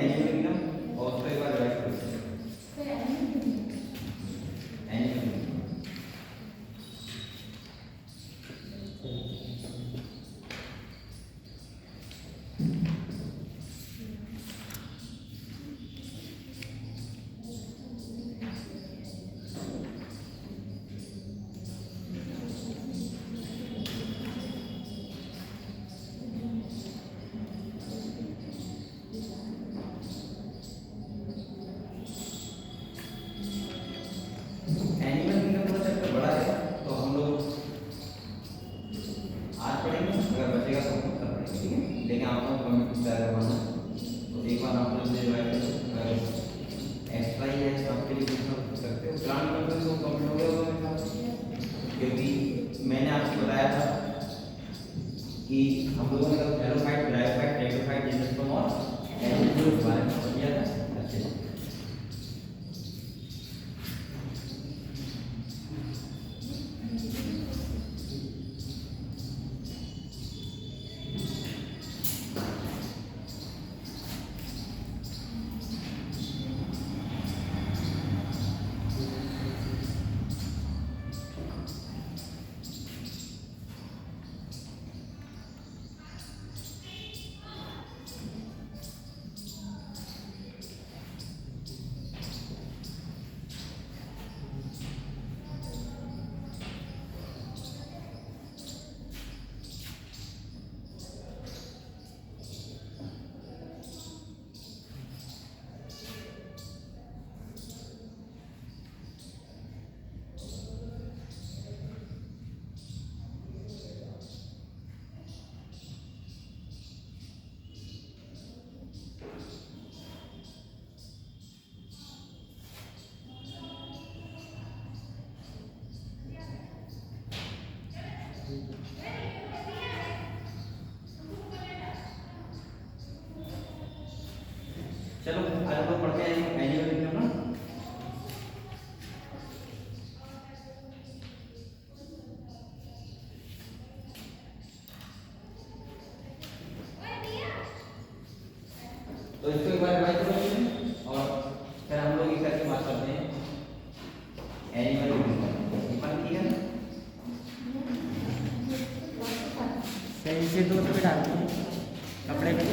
Animal kingdom और उसको एक बार रिवाइज करते हैं। एनिमल किंगडम मैंने आपको बताया था कि हम लोगों ने एरोफाइट, ब्रायोफाइट, टेट्रोफाइट, जिम्नोस्पर्म और एनिमल के बारे में समझा था। अच्छे से चलो आज हम लोग पढ़ते हैं एनिमल किंगडम ना। तो इसको एक बार रिवाइज करो और फिर हम लोग एक करके बात करते हैं एनिमल किंगडम। ठीक है सही से दो पे डाल दो कपड़े पे।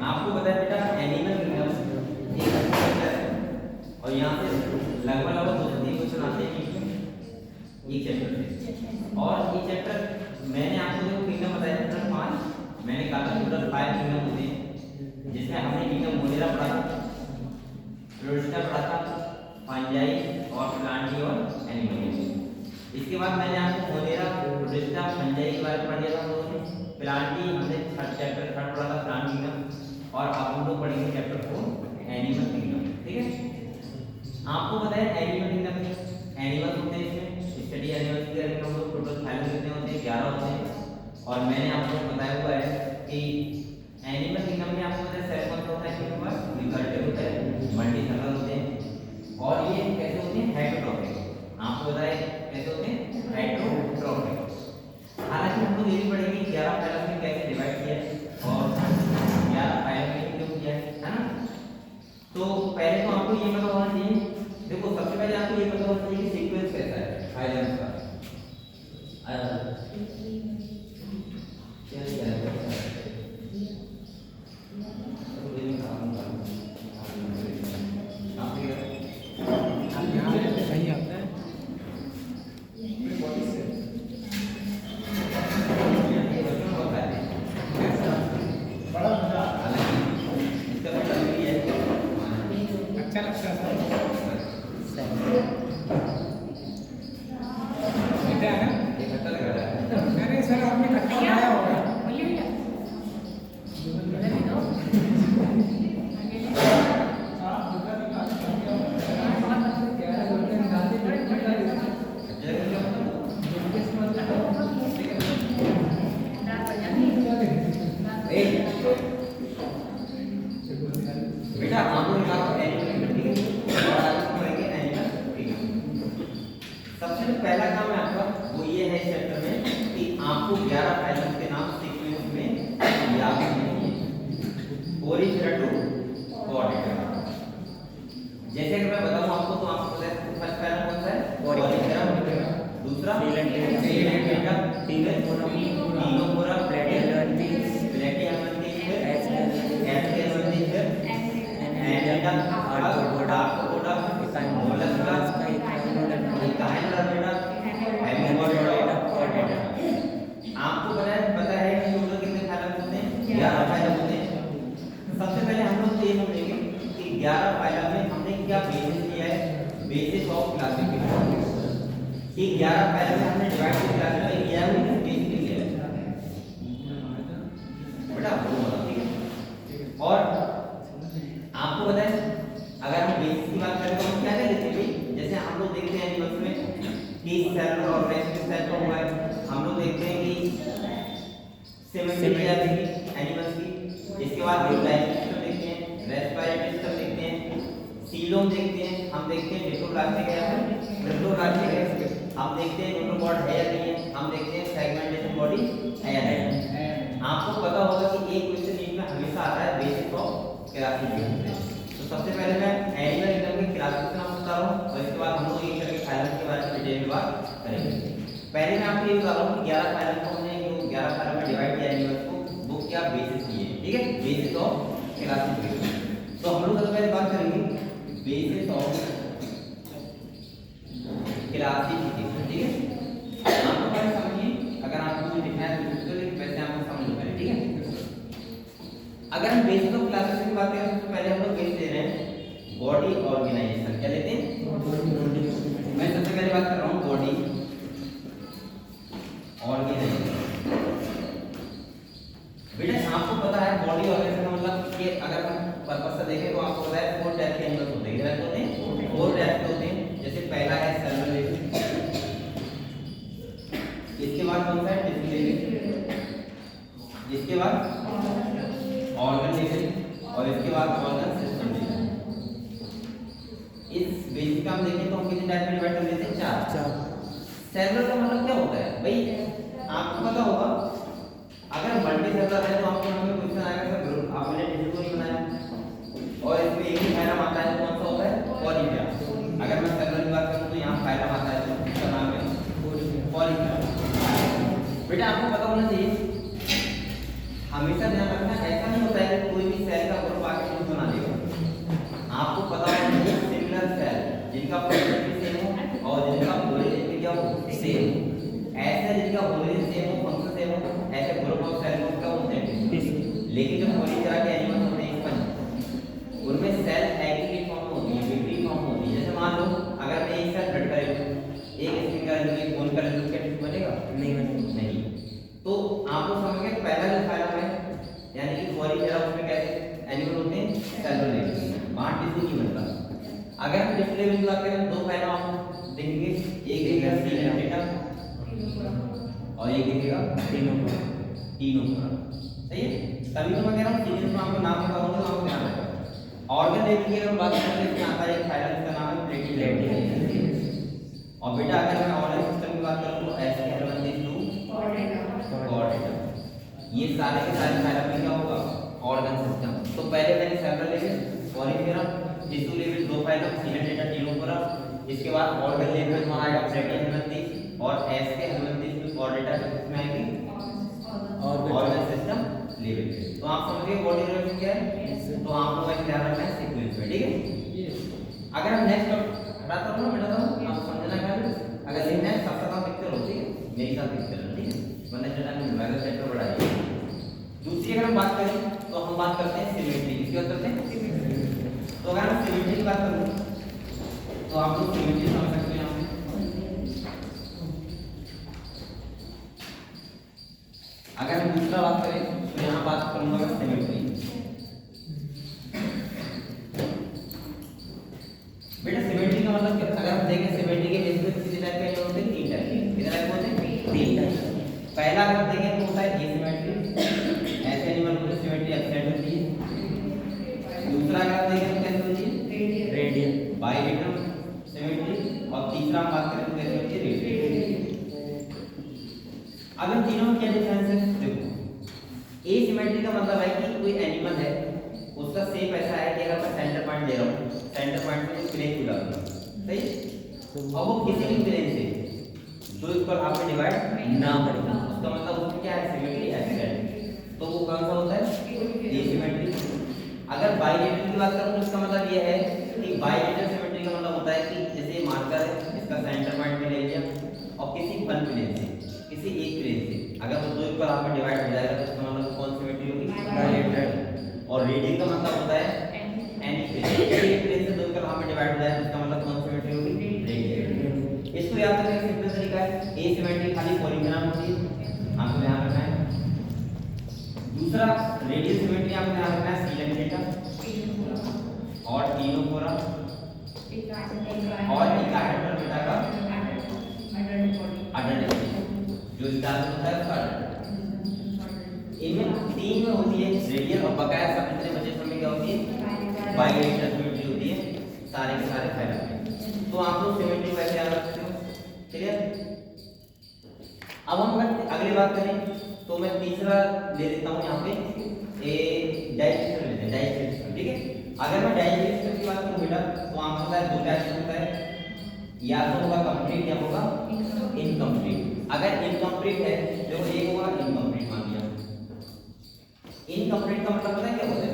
आपको बताया बेटा एनिमल किंगडम एक चैप्टर है और यहाँ से लगभग 2 से 3 क्वेश्चन आते हैं एक चैप्टर से। और ये चैप्टर मैंने आपको जो किंगडम बताया टोटल 5, मैंने कहा था टोटल 5 किंगडम होते हैं, जिसमें हमने किंगडम मोनेरा पढ़ा था, रोस्टा पढ़ा था, फंजाई और प्लांटी और एनिमल। इसके बाद मैंने आपको मोनेरा, रोस्टा, फंजाई के बारे में पढ़ लिया था हम लोगों ने। प्लांटी हमने चैप्टर 3 पढ़ा था, प्लांट किंगडम। और अब हम लोग पढ़ेंगे चैप्टर 4 एनिमल किंगडम। ठीक है आपको बताया एनिमल किंगडम में एनिमल्स होते हैं, इसमें स्टडी एनिमल्स के बारे में हम लोग टोटल फाइल कितने होते हैं 11 होते हैं। और मैंने आपको बताया हुआ है कि एनिमल किंगडम में आपको पता है सेल कौन सा होता है, इसके पास रिकल्टिव होता है, मल्टीसेलुलर होते हैं और ये कैसे होते हैं हेटेरोट्रॉफिक। आपको बताया कैसे होते हैं हेटेरोट्रॉफिक। हालांकि हम लोग ये भी पढ़ेंगे 11 फाइल में कैसे डिवाइड किया है और 11 फाइल में क्यों किया है ना। तो पहले तो आपको ये पता होना चाहिए, देखो सबसे पहले आपको ये पता होना चाहिए कि सीक्वेंस कैसा है फाइलम्स का। क्या लिया है Ctenophora, Platyhelminthes, Platyhelminthes, Aschelminthes, Aschelminthes, Cnidaria, Arthropoda, Mollusca, Echinodermata, Hemichordata, Chordata. आपको पता है कि टोटल कितने फाइलम होते हैं? 11 फाइलम होते हैं। सबसे पहले हम लोग ये समझेंगे कि 11 फाइलम में हमने क्या बेसिस लिया है, बेसिस ऑफ क्लासिफिकेशन। कि 11 फाइलम में हमने डिवाइड किया है, ये है बेसिस लिया है बेटा, ठीक है। और आपको पता है अगर हम बेसिस की बात करें तो हम क्या कर लेते हैं, जैसे हम लोग देखते हैं एनिमल्स में कि सेलुलर ऑर्गेनिज्म सेल तो हुआ है, हम लोग देखते हैं कि सिमेट्री आती है एनिमल्स की, इसके बाद न्यूक्लियर सिस्टम देखते हैं, रेस्पिरेटरी सिस्टम देखते हैं, सीलोम देखते हैं, हम देखते हैं डिप्लोप्लास्टिक है, ट्रिप्लोप्लास्टिक है, हम देखते हैं न्यूट्रोपॉड है या नहीं है, हम देखते हैं सेगमेंटेशन बॉडी है या नहीं है। आपको पता होगा कि एक क्वेश्चन में हमेशा आता है बेसिस ऑफ क्लासिफिकेशन। तो सबसे पहले मैं एनिमल किंगडम की क्लासिफिकेशन आपको बता रहा हूं और इसके बाद हम लोग एक करके फाइलम के बारे में डिटेल में बात करेंगे। पहले मैं आपको ये बता रहा हूं कि 11 फाइलम को हमने जो 11 फाइलम में डिवाइड किया एनिमल्स को, वो क्या बेसिस दिए, ठीक है, बेसिस ऑफ क्लासिफिकेशन। तो हम लोग सबसे पहले बात करेंगे बेसिस ऑफ क्लासिफिकेशन, ठीक है। आपको पहले समझिए, अगर आपको लिखना है तो लिख, वैसे आपको समझ में आए, ठीक है। अगर हम बेसिस ऑफ क्लासिफिकेशन की बात करें तो पहले हम लोग बेस ले रहे हैं बॉडी ऑर्गेनाइजेशन, क्या लेते हैं? मैं सबसे पहले बात कर रहा हूं बॉडी ऑर्गेनाइजेशन। बेटा आपको पता है बॉडी ऑर्गेनाइजेशन का मतलब कि अगर हम पर्पस से देखें तो आपको पता है 4 टाइप के एनिमल्स होते हैं, कितने होते हैं? 4 टाइप के होते हैं। जैसे पहला है सेलुलर लेवल, इसके बाद कौन सा है? टिश्यू लेवल, इसके बाद ऑर्गन लेवल और इसके बाद ऑर्गन सिस्टम लेवल। इस बेसिस का हम देखें तो हम कितने टाइप में डिवाइड कर लेते हैं? 4। सेलुलर का मतलब क्या होता है भाई? आपको पता होगा अगर मल्टी सेलुलर है तो आपके मन में क्वेश्चन आएगा सर ग्रुप आपने टिश्यू को नहीं बनाया और इसमें एक ही फाइलम आता है, कौन सा होता है? पॉलीग्राफ। अगर मैं सेलुलर की बात करूं तो यहां फाइलम आता है, तो इसका नाम है पॉलीग्राफ। बेटा आपको पता होना चाहिए, हमेशा ध्यान रखना, ऐसा नहीं होता है कि कोई भी सेल का ग्रुप आके ग्रुप बना देगा। आपको पता होना चाहिए सिमिलर सेल जिनका प्रोपर्टी सेम हो और जिनका ओरिजिन भी क्या हो, सेम। ऐसे जिनका ओरिजिन सेम हो, फंक्शन सेम हो, ऐसे ग्रुप ऑफ सेल को क्या बोलते हैं? लेकिन जो पूरी तरह के एनिमल्स होते हैं स्पंज, उनमें सेल एक्टिव फॉर्म होती है, विक्टिव फॉर्म होती है। जैसे मान लो अगर मैं एक सेल कट करें, एक स्किन का एक बोन का रिजल्ट क्या बनेगा? नहीं बनेगा, नहीं। तो आप लोग समझ गए पहला जो फाइलम है यानी कि पॉलीग्राफ, उसमें कैसे एनिमल होते हैं? सेलुलर लेवल, वहां टिश्यू नहीं बनता। अगर हम टिश्यू लेवल की बात करें तो 2 फाइलम आप देखेंगे, एक देखेगा सीलेंटेटा और एक देखेगा टीनोफोरा। सही है, तभी तो मैं कह रहा हूं सीरीज में आपको नाम बताऊंगा तो आपको ध्यान रखना। ऑर्गन लेवल की अगर बात करें तो यहाँ पर एक फाइलम का नाम है प्लेटिहेल्मिन्थेस। और बेटा अगर मैं ऑर्गन सिस्टम की बात करूं तो एस्केहेल्मिन्थेस टू कॉर्डेटा। ये सारे के सारे फाइलम में क्या होगा? Organ system. तो पहले मैंने cellular level, polygraph, tissue level 2 phylum, Coelenterata, Ctenophora, इसके बाद ऑर्गन लेवल में आएगा प्लेटिहेल्मिन्थेस और एस्केहेल्मिन्थेस टू कॉर्डेटा किसमें आएगी? Organ system level. तो आप समझ गए बॉडी ऑर्गेनाइजेशन क्या है? तो आप लोग का ध्यान रखना है सीक्वेंस में, ठीक है। अगर हम नेक्स्ट बताता हूं बेटा, तो आप समझना क्या है, अगर लिखना है साथ साथ आप लिखते रहो, ठीक है, मेरे साथ लिखते रहो, ठीक है, वरना जो टाइम मेरा चैप्टर बढ़ाइए। दूसरी अगर हम बात करें तो हम बात करते हैं सिमेट्री। किसकी बात करते हैं? सिमेट्री। तो अगर हम सिमेट्री की बात करूं तो आप लोग सिमेट्री समझ सकते हैं। यहाँ अगर हम दूसरा बात करें तो यहाँ बात करूंगा मैं सिमेट्री। बेटा सिमेट्री का मतलब क्या? अगर हम देखें सिमेट्री के बेसिस पे कितने टाइप के होते हैं? 3 टाइप के। कितने टाइप होते हैं? 3 टाइप। पहला अगर हम देखें तो होता है एसिमेट्री, ऐसे एनिमल को सिमेट्री एब्सेंट होती है। दूसरा अगर हम देखें तो कैसे होती है? Radial, bilateral symmetry. और तीसरा हम बात करें तो कैसे होती है? रेडियल। अब इन तीनों में क्या डिफरेंस है? देखो, एसिमेट्री का मतलब है कि कोई एनिमल है उसका शेप ऐसा है कि अगर मैं सेंटर पॉइंट ले रहा हूं, सेंटर पॉइंट पे प्लेन खुला हुआ है, सही, और वो किसी भी प्लेन से दो इक्वल हाफ में डिवाइड ना करें, उसका मतलब उसमें क्या है, सिमेट्री एब्सेंट, तो वो कौन सा होता है, एसिमेट्री। अगर बाइलेटरल की बात करूं तो इसका मतलब ये है कि बाइलेटरल सिमेट्री का मतलब होता है कि जैसे मार्कर है, इसका सेंटर पॉइंट में ले लिया और किसी वन प्लेन से, किसी एक प्लेन से अगर वो दो इक्वल हाफ में डिवाइड हो जाएगा तो इसका मतलब कौन सिमेट्री होगी, बाइलेटरल। और रेडियन का मतलब होता है एनी प्लेन, एक प्लेन से दो इक्वल हाफ में डिवाइड हो जाए तो इसका मतलब कौन सिमेट्री होगी, रेडियन। इसको याद करने का सिंपल तरीका है, एसिमेट्री खाली पॉलीगॉन होती है, आपको ध्यान रखना है। दूसरा रेडियल सिमेट्री आपको ध्यान रखना है, सीलन थीटा और तीनों कोरा और इकाहेड्रल बीटा का अडल्ट जो इकाहेड्रल होता है उसका अडल्ट। इनमें तीन में होती है रेडियल और बकाया सब जितने बचे समय क्या होती है, बाइलेटरल सिमेट्री होती है, सारे के सारे फैला में। तो आप लोग सिमेट्री वैसे याद रखते हो, क्लियर। अब हम अगली बात करें तो मैं तीसरा ले लेता हूं यहाँ पे ए डाइजेस्टर लेते हैं, डाइजेस्टर, ठीक है। अगर मैं डाइजेस्टर की बात करूं बेटा तो आपको पता है दो टाइप होता है, या तो होगा कंप्लीट या होगा इनकम्प्लीट। अगर इनकम्प्लीट है देखो एक होगा इनकम्प्लीट, मान लिया इनकम्प्लीट का मतलब पता है क्या होता है,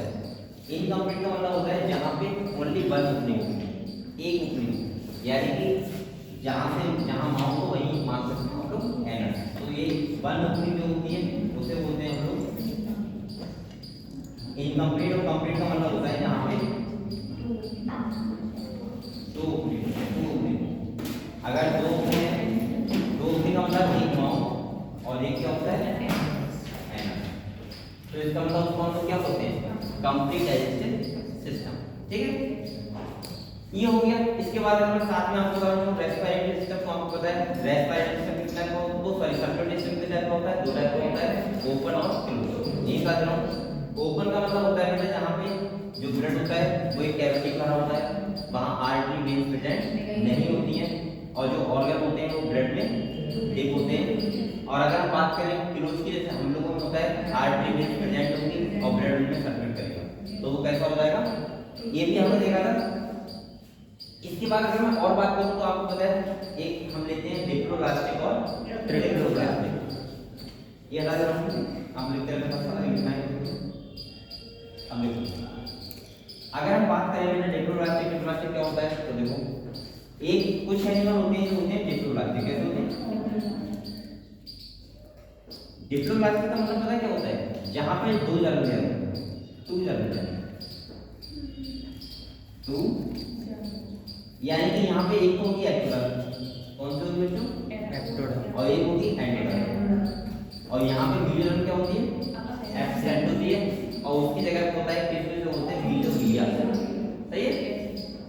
इनकम्प्लीट का मतलब होता है जहां पे ओनली वन ओपनिंग होगी, एक ओपनिंग, यानी कि जहां माउंट हो वहीं मान सकते हो हम लोग एनर्स। तो ये वन ओपनिंग जो होती है उसे बोलते हैं हम लोग इनकम्प्लीट। और कंप्लीट का मतलब होता है जहां पे दो ओपनिंग, अगर दो ओपनिंग है, दो ओपनिंग का मतलब एक माउंट और एक क्या होता है एनर्स, तो इसका मतलब कौन सा क्या होते हैं, कंप्लीट डाइजेस्टिव सिस्टम, ठीक है। ये हो गया। इसके बाद अगर मैं साथ में आपको बताऊं रेस्पिरेटरी सिस्टम, तो आपको पता है रेस्पिरेटरी सिस्टम कितना का वो सॉरी सर्कुलेटरी सिस्टम कितना टाइप का होता है, दो टाइप का होता है, ओपन और क्लोज। ये बात रहा हूं, ओपन का मतलब होता है बेटा जहां पे जो ब्लड होता है वो एक कैविटी भरा होता है, वहां आर्टरी वेन्स प्रेजेंट नहीं होती हैं और जो ऑर्गन होते हैं वो ब्लड में डिप होते हैं। और अगर हम बात करें क्लोज की, जैसे हम लोगों में होता है आर्टरी वेन्स प्रेजेंट होंगी और ब्लड में सर्कुलेट करेगा, तो वो कैसा हो जाएगा, ये भी हमने देखा था। इसके बाद अगर मैं और बात करूं तो आपको पता है एक हम लेते हैं डिप्लोब्लास्टिक और ट्रिप्लोब्लास्टिक, ये अलग अलग हम लिखते हैं सारा लिखना है। अब देखो अगर हम बात करें बेटा डिप्लोब्लास्टिक ट्रिप्लोब्लास्टिक क्या होता है, तो देखो एक कुछ एनिमल होते हैं जो होते हैं डिप्लोब्लास्टिक, कैसे होते हैं, डिप्लोब्लास्टिक का मतलब पता है क्या होता है, जहां पे दो germ layer two germ layer two, यानी कि यहाँ पे एक तो होगी एक्टोडर्म, कौन सी होगी बच्चों, एक्टोडर्म, और एक होगी एंडोडर्म, और यहाँ पे मीजोडर्म क्या होती है, एब्सेंट होती है, और उसकी जगह पे होता है किस जो होते हैं मीजोग्लिया, सही है,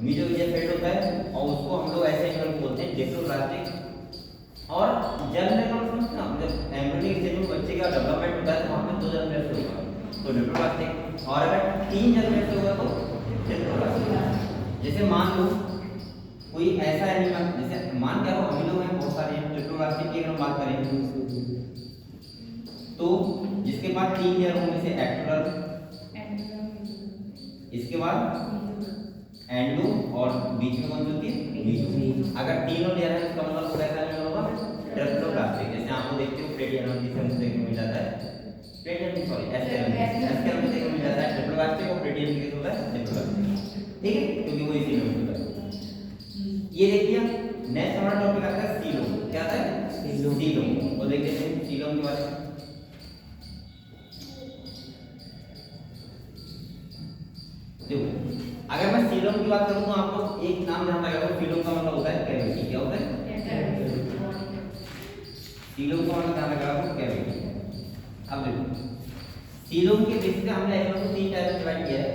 मीजोग्लिया फेड होता है और उसको हम लोग ऐसे एनिमल बोलते हैं डिप्लोब्लास्टिक। और जर्म लेयर का मतलब जब एम्ब्रियोनिक स्टेज में बच्चे का डेवलपमेंट होता है तो वहाँ पे दो जर्म लेयर होगा तो डिप्लोब्लास्टिक, और अगर तीन जर्म लेयर होगा तो डिप्लोब्लास्टिक। जैसे मान लो कोई ऐसा एनिमल, जैसे मान क्या हो अमीनो में बहुत सारे हैं, डिप्लोब्लास्टिक की अगर हम बात करें तो जिसके पास तीन लेयर होंगे जैसे एक्टोडर्म, इसके बाद एंडो और बीच में कौन सी होती है मीजो। अगर तीनों लेयर है इसका मतलब कैसा एनिमल होगा, डिप्लोब्लास्टिक। जैसे आप देखते हो प्लेटियम जिसे हम देखने मिल जाता है, प्लेटियम सॉरी एस्केलम देखने मिल जाता है डिप्लोब्लास्टिक, और प्लेटियम केस होता है डिप्लोब्लास्टिक, ठीक है, क्योंकि वो इसी में होता है। ये देखिए नेक्स्ट हमारा टॉपिक आता है सीलोम, क्या आता है सीलोम, और देखते हैं सीलोम के बारे में। देखो अगर मैं सीलोम की बात करूं तो आपको एक नाम ध्यान रखना, सीलोम का मतलब होता है कैविटी, क्या होता है सीलोम का मतलब ध्यान रखना कैविटी। अब देखो सीलोम के बेसिस पे हमने एनिमल को तीन टाइप में डिवाइड किया है,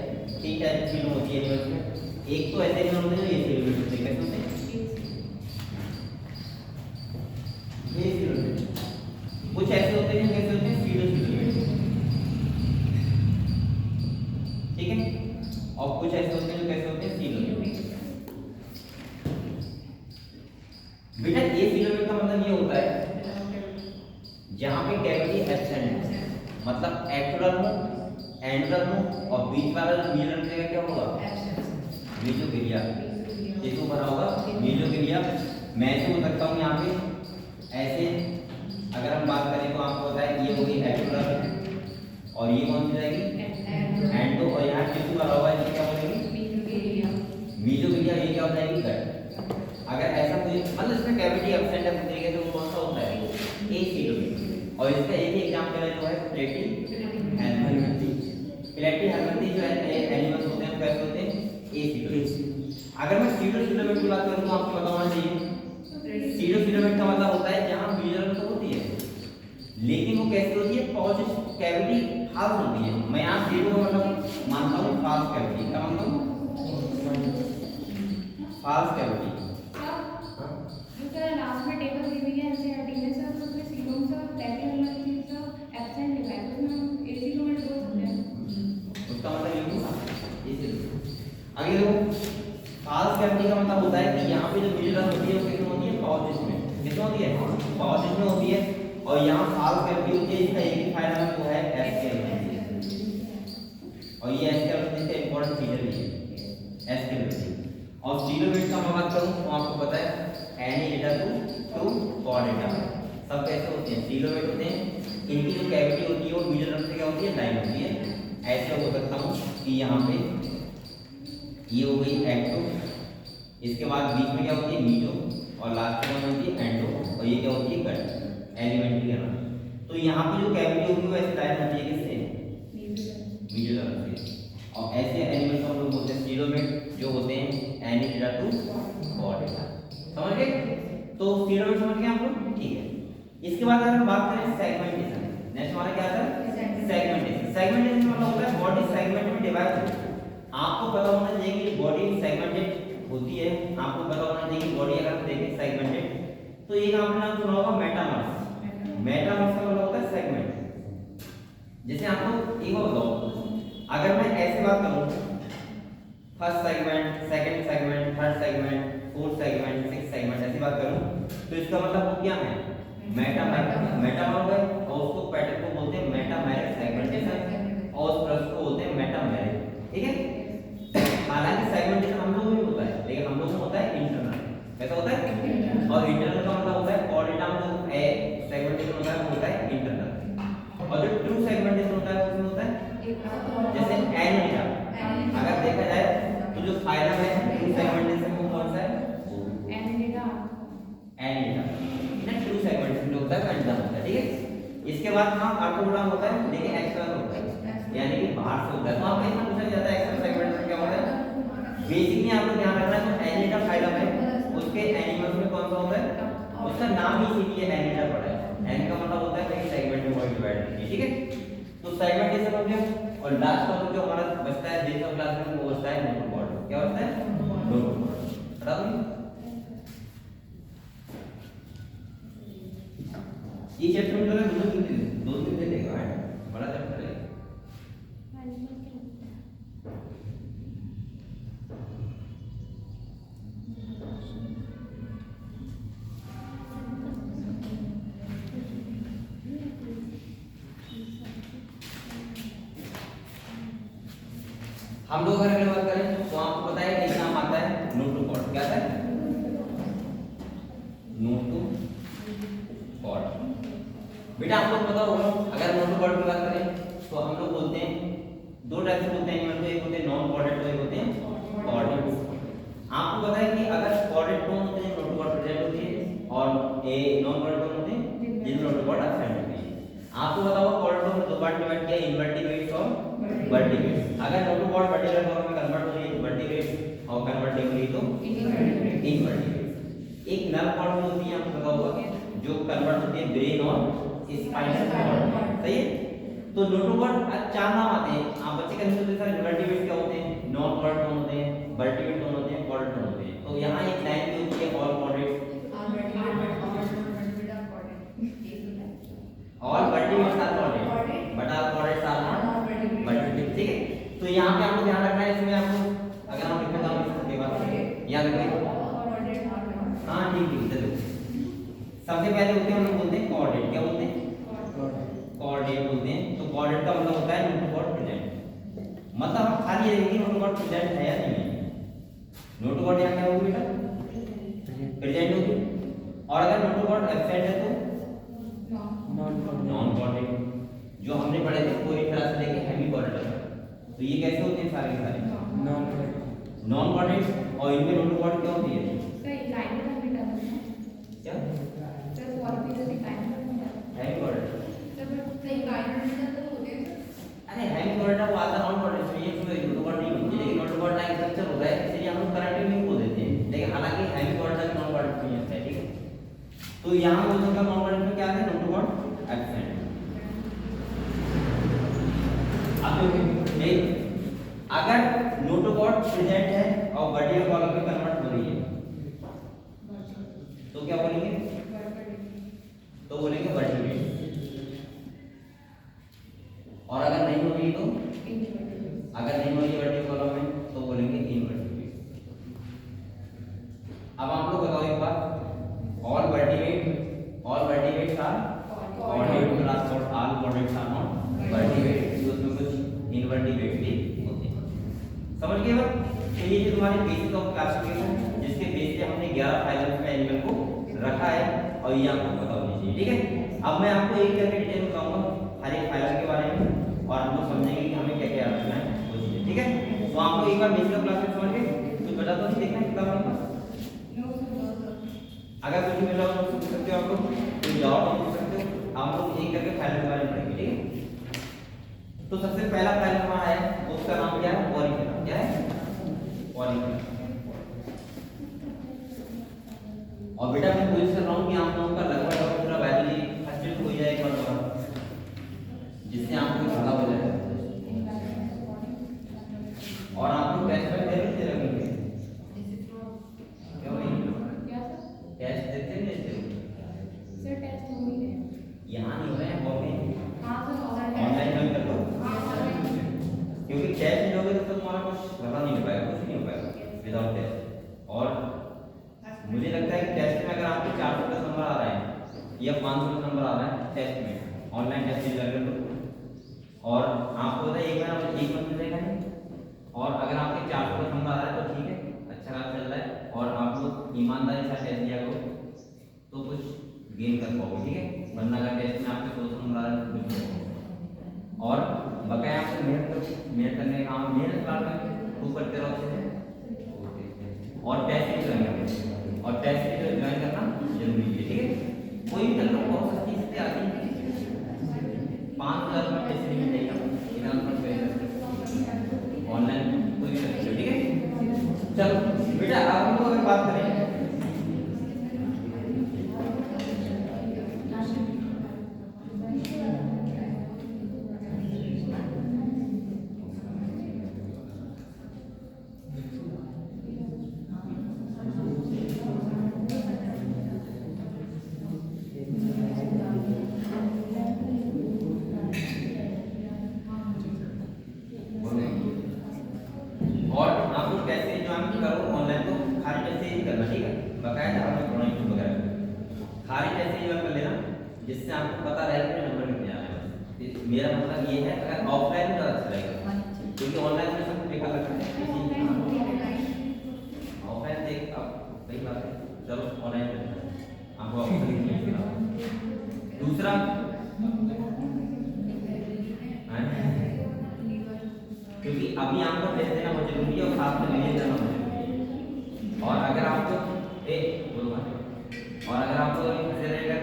तीन टाइप की सीलोम होती है एनिमल में। एक तो ऐसे एनिमल होते हैं जो ये सीलोम होते हैं, कैसे होते हैं ये सीलोम, कुछ ऐसे होते हैं कैसे होते हैं सीलोम, ठीक है, और कुछ ऐसे होते हैं जो कैसे होते हैं सीलोम। बेटा ये सीलोम का मतलब ये होता है जहां पे कैविटी एब्सेंट है, मतलब एक्टोडर्म एंडोडर्म और बीच वाला जो मीजोडर्म की जगह क्या होगा मीजोग्लिया, इसको भरा होगा मीजोग्लिया। मैं इसको रखता हूं यहाँ पे ऐसे अगर हम बात करें तो आपको पता है ये होगी एक्टोलर और ये कौन सी जाएगी एंडो, और यहाँ टिश्यू का हुआ है ये क्या बोलेंगे मीजोफिलिया, ये क्या हो जाएगी गट। अगर ऐसा कोई मतलब इसमें कैविटी एब्सेंट है पूरी तरीके से वो कौन सा होता है एसिडोमेट, और इसका एक ही एग्जांपल है जो है प्लेटी हेलमिंथी। प्लेटी हेलमिंथी जो है एनिमल्स होते हैं कैसे होते हैं एसिडोमेट। अगर मैं सीडोफिलामेंट की बात करूं तो आपको पता होना चाहिए सीडोफिलामेंट का मतलब होता है जहां बीजल तो होती है लेकिन वो कैसे होती है पॉजिटिव कैविटी फाल्स होती है। मैं यहां सीडो का मतलब मानता हूं फाल्स कैविटी का मतलब फाल्स कैविटी। सर लास्ट में टेबल दी हुई है एनसीईआरटी में सर, तो उसमें सीरोम सर प्लेटी हेलमिंथी सर एब्सेंट लिखा है, तो उसमें हम एसिडोमेट बोल सकते हैं। उसका मतलब ये हुआ इसीलिए आगे देखो फाल्स कैविटी का मतलब होता है कि यहाँ पे जो बीजल होती है वो कितनी होती है पॉजिटिव में, कितनी होती है पॉजिटिव में होती है, और यहाँ फाल्स कैविटी होती है इसका एक ही फायदा है वो है एस कैविटी, और ये एस कैविटी का इंपॉर्टेंट फीचर भी है एस कैविटी। और सीलोमेट का मैं बात करूं तो आपको पता है एनीडेटा टू कॉर्डेटा सब कैसे होते हैं सीलोमेट होते हैं, इनकी जो कैविटी होती है वो बीजल रंग से क्या होती है लाइन होती है। ऐसे हो सकता हूं कि यहाँ पे ये हो गई एक्टो, इसके बाद बीच में क्या होती है मीजो, और लास्ट में होती है एंडो, और ये क्या होती है गट एलिमेंट्री है ना। तो यहाँ पे जो कैविटी होगी वो ऐसे लाइन होती है किससे बीजल रंग से, और ऐसे एनिमल को हम लोग बोलते हैं सीलोमेट जो होते हैं एनीडेटा टू कॉर्डेटा। समझ गए? तो सीलोमेट समझ गए आप लोग, ठीक है। इसके बाद अगर हम बात करें सेगमेंटेशन, नेक्स्ट हमारा क्या था सेगमेंटेशन। सेगमेंटेशन मतलब होता है बॉडी सेगमेंट में डिवाइड होती है। आपको पता होना चाहिए कि बॉडी सेगमेंटेड होती है, आपको पता होना चाहिए कि बॉडी अगर हम देखें सेगमेंटेड तो एक आपने नाम सुना होगा मेटामर्स। मेटामर्स का मतलब होता है सेगमेंट। जैसे आप लोग एक बात बताओ, अगर मैं ऐसे बात करूं first segment, second segment, third segment, fourth segment, six segment ऐसी बात करूं तो इसका मतलब वो क्या है मेटामर्स है, और उसको पैटर्न को बोलते हैं मेटामेरिक सेगमेंटेशन, और उस प्रोसेस को बोलते हैं मेटामेरिक। ठीक है, हालांकि सेगमेंटेशन हम लोगों में होता है लेकिन हम लोगों में होता है इंटरनल। कैसा होता है और इंटरनल का मतलब होता है कॉर्डेटा में जो सेगमेंटेशन होता है वो होता है इंटरनल, और जो ट्रू सेगमेंटेशन होता है उसमें होता है जैसे एनीडेटा। अगर देखा जाए तो जो फाइलम है ट्रू सेगमेंटेशन में कौन सा है एनीडेटा ना, ट्रू सेगमेंटेशन जो होता है एनीडेटा होता है। ठीक है, इसके बाद हाँ आर्टोग्राम होता है लेकिन एक्सटर्नल होता है यानी कि बाहर से होता है। तो आप ऐसा पूछा जाता है एक्सटर्नल सेगमेंटेशन क्या होता है, बेसिकली आप लोग ध्यान रखना जो एनीडेटा फाइलम है उसके एनिमल्स में कौन सा होता है उसका नाम ही इसीलिए एनीडेटा पड़ा है। एनी का मतलब होता है कई सेगमेंट में डिवाइड होती है। ठीक है, तो सेगमेंटेशन हो गया, और लास्ट वाला जो हमारा बचता है बेस ऑफ क्लास में वो बचता है नोटोकॉर्ड। क्या बचता है नोटोकॉर्ड, बता दूं ये चैप्टर में जो है दो दिन दे देगा, बड़ा चैप्टर है। हम लोग अगर बात करें तो आपको पता है कि नाम आता है नोटोकॉर्ड। क्या है नोटोकॉर्ड? बेटा आप लोग पता होगा अगर नोटोकॉर्ड की बात करें तो हम लोग बोलते हैं दो टाइप से बोलते हैं एनिमल को, एक होते हैं नॉन कॉर्डेट और एक होते हैं कॉर्डेट। आपको पता है कि अगर कॉर्डेट कौन होते हैं नोटोकॉर्ड प्रेजेंट होती है, और ए नॉन कॉर्डेट कौन होते हैं जिनमें नोटोकॉर्ड एब्सेंट होती है। आपको पता होगा कॉर्डेट को दो पार्ट डिवाइड किया इनवर्टिब्रेट्स और वर्टिब्रेट्स। अगर नोटोकॉर्ड वर्टिब्रेट फॉर्म में कन्वर्ट हो रही है वर्टिब्रेट्स और कन्वर्ट हो रही तो इनवर्टिब्रेट्स। एक नर्व कॉर्ड होती है आपको पता होगा जो कन्वर्ट होती है ब्रेन और स्पाइनल कॉर्ड। सही है, तो नोटोकॉर्ड चार नाम आते हैं, आप बच्चे कंफ्यूज होते हैं सर इनवर्टिब्रेट्स क्या होते हैं, नॉन कॉर्ड कौन होते हैं, वर्टिब्रेट कौन होते हैं, कॉर्ड कौन होते हैं। तो यहाँ एक लाइन भी होती है ऑल कॉर्डेट्स और vertebrates are chordate but are chordates are not vertebrate. ठीक है, तो यहाँ पे आपको ध्यान रखना है इसमें आपको अगर हम लिखना चाहते हैं इसके बाद याद रखिए। हाँ ठीक है, चलो सबसे पहले होते हैं हम लोग बोलते हैं कॉर्डेट। क्या बोलते हैं कॉर्डेट बोलते हैं। तो कॉर्डेट का मतलब होता है नोटोकॉर्ड प्रेजेंट, मतलब हम खाली ये देखिए नोटोकॉर्ड प्रेजेंट है या नहीं है। नोटोकॉर्ड यहाँ क्या होगी बेटा प्रेजेंट होगी, और अगर नोटो गॉड एब्सेंट है तो नॉन कॉर्डेड। जो हमने पढ़े थे पूरी तरह से लेके हेमी कॉर्डेड, तो ये कैसे होते हैं सारे के सारे नॉन कॉर्डेड, और इनमें नोटो गॉड क्या होती है? सर लाइन का बेटा क्या सर फॉर पीरियड लाइन का बेटा हेमी कॉर्डेड। सर सही लाइन में तो होते हैं। अरे हेमी कॉर्डेड वो आता नॉन कॉर्डेड में, ये कोई नोटो गॉड नहीं होती, लेकिन नोटो गॉड लाइक स्ट्रक्चर होता है, इसलिए हम लोग करंट में बोल देते हैं, लेकिन हालांकि हेमी कॉर्डेड नॉन कॉर्डेड नहीं होता है, ठीक है। तो यहां हो सकता नॉन कॉर्डेड में क्या है, नोटो गॉड एब्सेंट। अगर नोटोगॉड प्रेजेंट है और बॉडी और कॉलम में कन्वर्ट हो रही है तो क्या बोलेंगे? तो बोलेंगे वर्टिब्रेट। और अगर नहीं हो रही तो अगर नहीं हो रही बॉडी और कॉलम में तो बोलेंगे इनवर्टिब्रेट। अब आप लोग बताओ एक बात, all vertebrates are chordates plus all chordates are not vertebrate, उसमें कुछ इनवर्टिब्रेट भी होते हैं। समझ गए बात? तो ये जो तुम्हारी बेसिक ऑफ क्लासिफिकेशन जिसके बेस पे हमने 11 फाइलम का एनिमल को रखा है, और ये आपको पता होनी चाहिए, ठीक है। अब मैं आपको एक करके डिटेल बताऊंगा हर एक फाइलम के बारे में, और हम लोग समझेंगे कि हमें क्या क्या याद रखना है वो चीजें, ठीक है। तो आप लोग एक बार बेसिक ऑफ क्लासिफिकेशन समझ गए, कुछ बता दो देखना है किताब में। अगर कुछ भी डाउट पूछ सकते हो आप लोग, कोई डाउट पूछ सकते हो, आप लोग एक करके फाइलम के बारे में पढ़ेंगे, ठीक है। तो सबसे पहला फाइल हमारा है, उसका नाम क्या है? ऑरिजिन। क्या है? ऑरिजिन। और बेटा मैं कोशिश कर रहा हूँ कि आप लोगों का लगभग पूरा बायोलॉजी फर्स्ट हो जाए एक बार, जिससे आपको फायदा हो जाए। और आप लोग टेस्ट में दे रखेंगे क्या भाई? टेस्ट देते नहीं सर टेस्ट हो ही गए यहाँ नहीं हो रहे हैं, और भी हाँ सर ऑनलाइन ज्वाइन कर लो, ऑनलाइन क्योंकि टेस्ट नहीं होगा तो तुम्हारा कुछ पता नहीं हो पाएगा, कुछ नहीं हो पाएगा विदाउट टेस्ट। और मुझे लगता है कि टेस्ट में अगर आपको 410 नंबर आ रहे हैं या 500 नंबर आ रहा है टेस्ट में, ऑनलाइन टेस्ट रिजल्ट कर लो, और आपको पता है एक बार एक मंथ मिलेगा नहीं, और अगर आपके 410 नंबर आ रहा है तो ठीक है, अच्छा काम चल रहा है, और आप लोग ईमानदारी से टेस्ट दिया करो तो कुछ गेन कर पाओगे, ठीक है। वरना अगर टेस्ट में आपके 200 नंबर आ रहे हैं तो कुछ नहीं होगा। और बकाया आपको मेहनत करने का काम, मेहनत करके खूब करते रहो अच्छे से, और टेस्ट भी ज्वाइन करना, और टेस्ट भी ज्वाइन करना जरूरी है, ठीक है। कोई भी कर लो, बहुत सारी चीजें आती हैं, 5000 में टेस्ट नहीं मिलेगा, ऑनलाइन कोई भी कर सकते हो, ठीक है। चलो बेटा अब हम लोग अगर बात करें जिससे आपको पता रहे कि नंबर कितने आ रहे हैं। मेरा मतलब ये है अगर ऑफलाइन में ज़्यादा अच्छा रहेगा, क्योंकि ऑनलाइन में सब कुछ देखा लगता है, ऑफलाइन देख अब वही बात है। चलो ऑनलाइन आपको दूसरा क्योंकि अभी आपको टेस्ट देना बहुत जरूरी है और साथ में रिवीजन करना बहुत जरूरी है। और अगर आपको और अगर आपको ऐसे रहेगा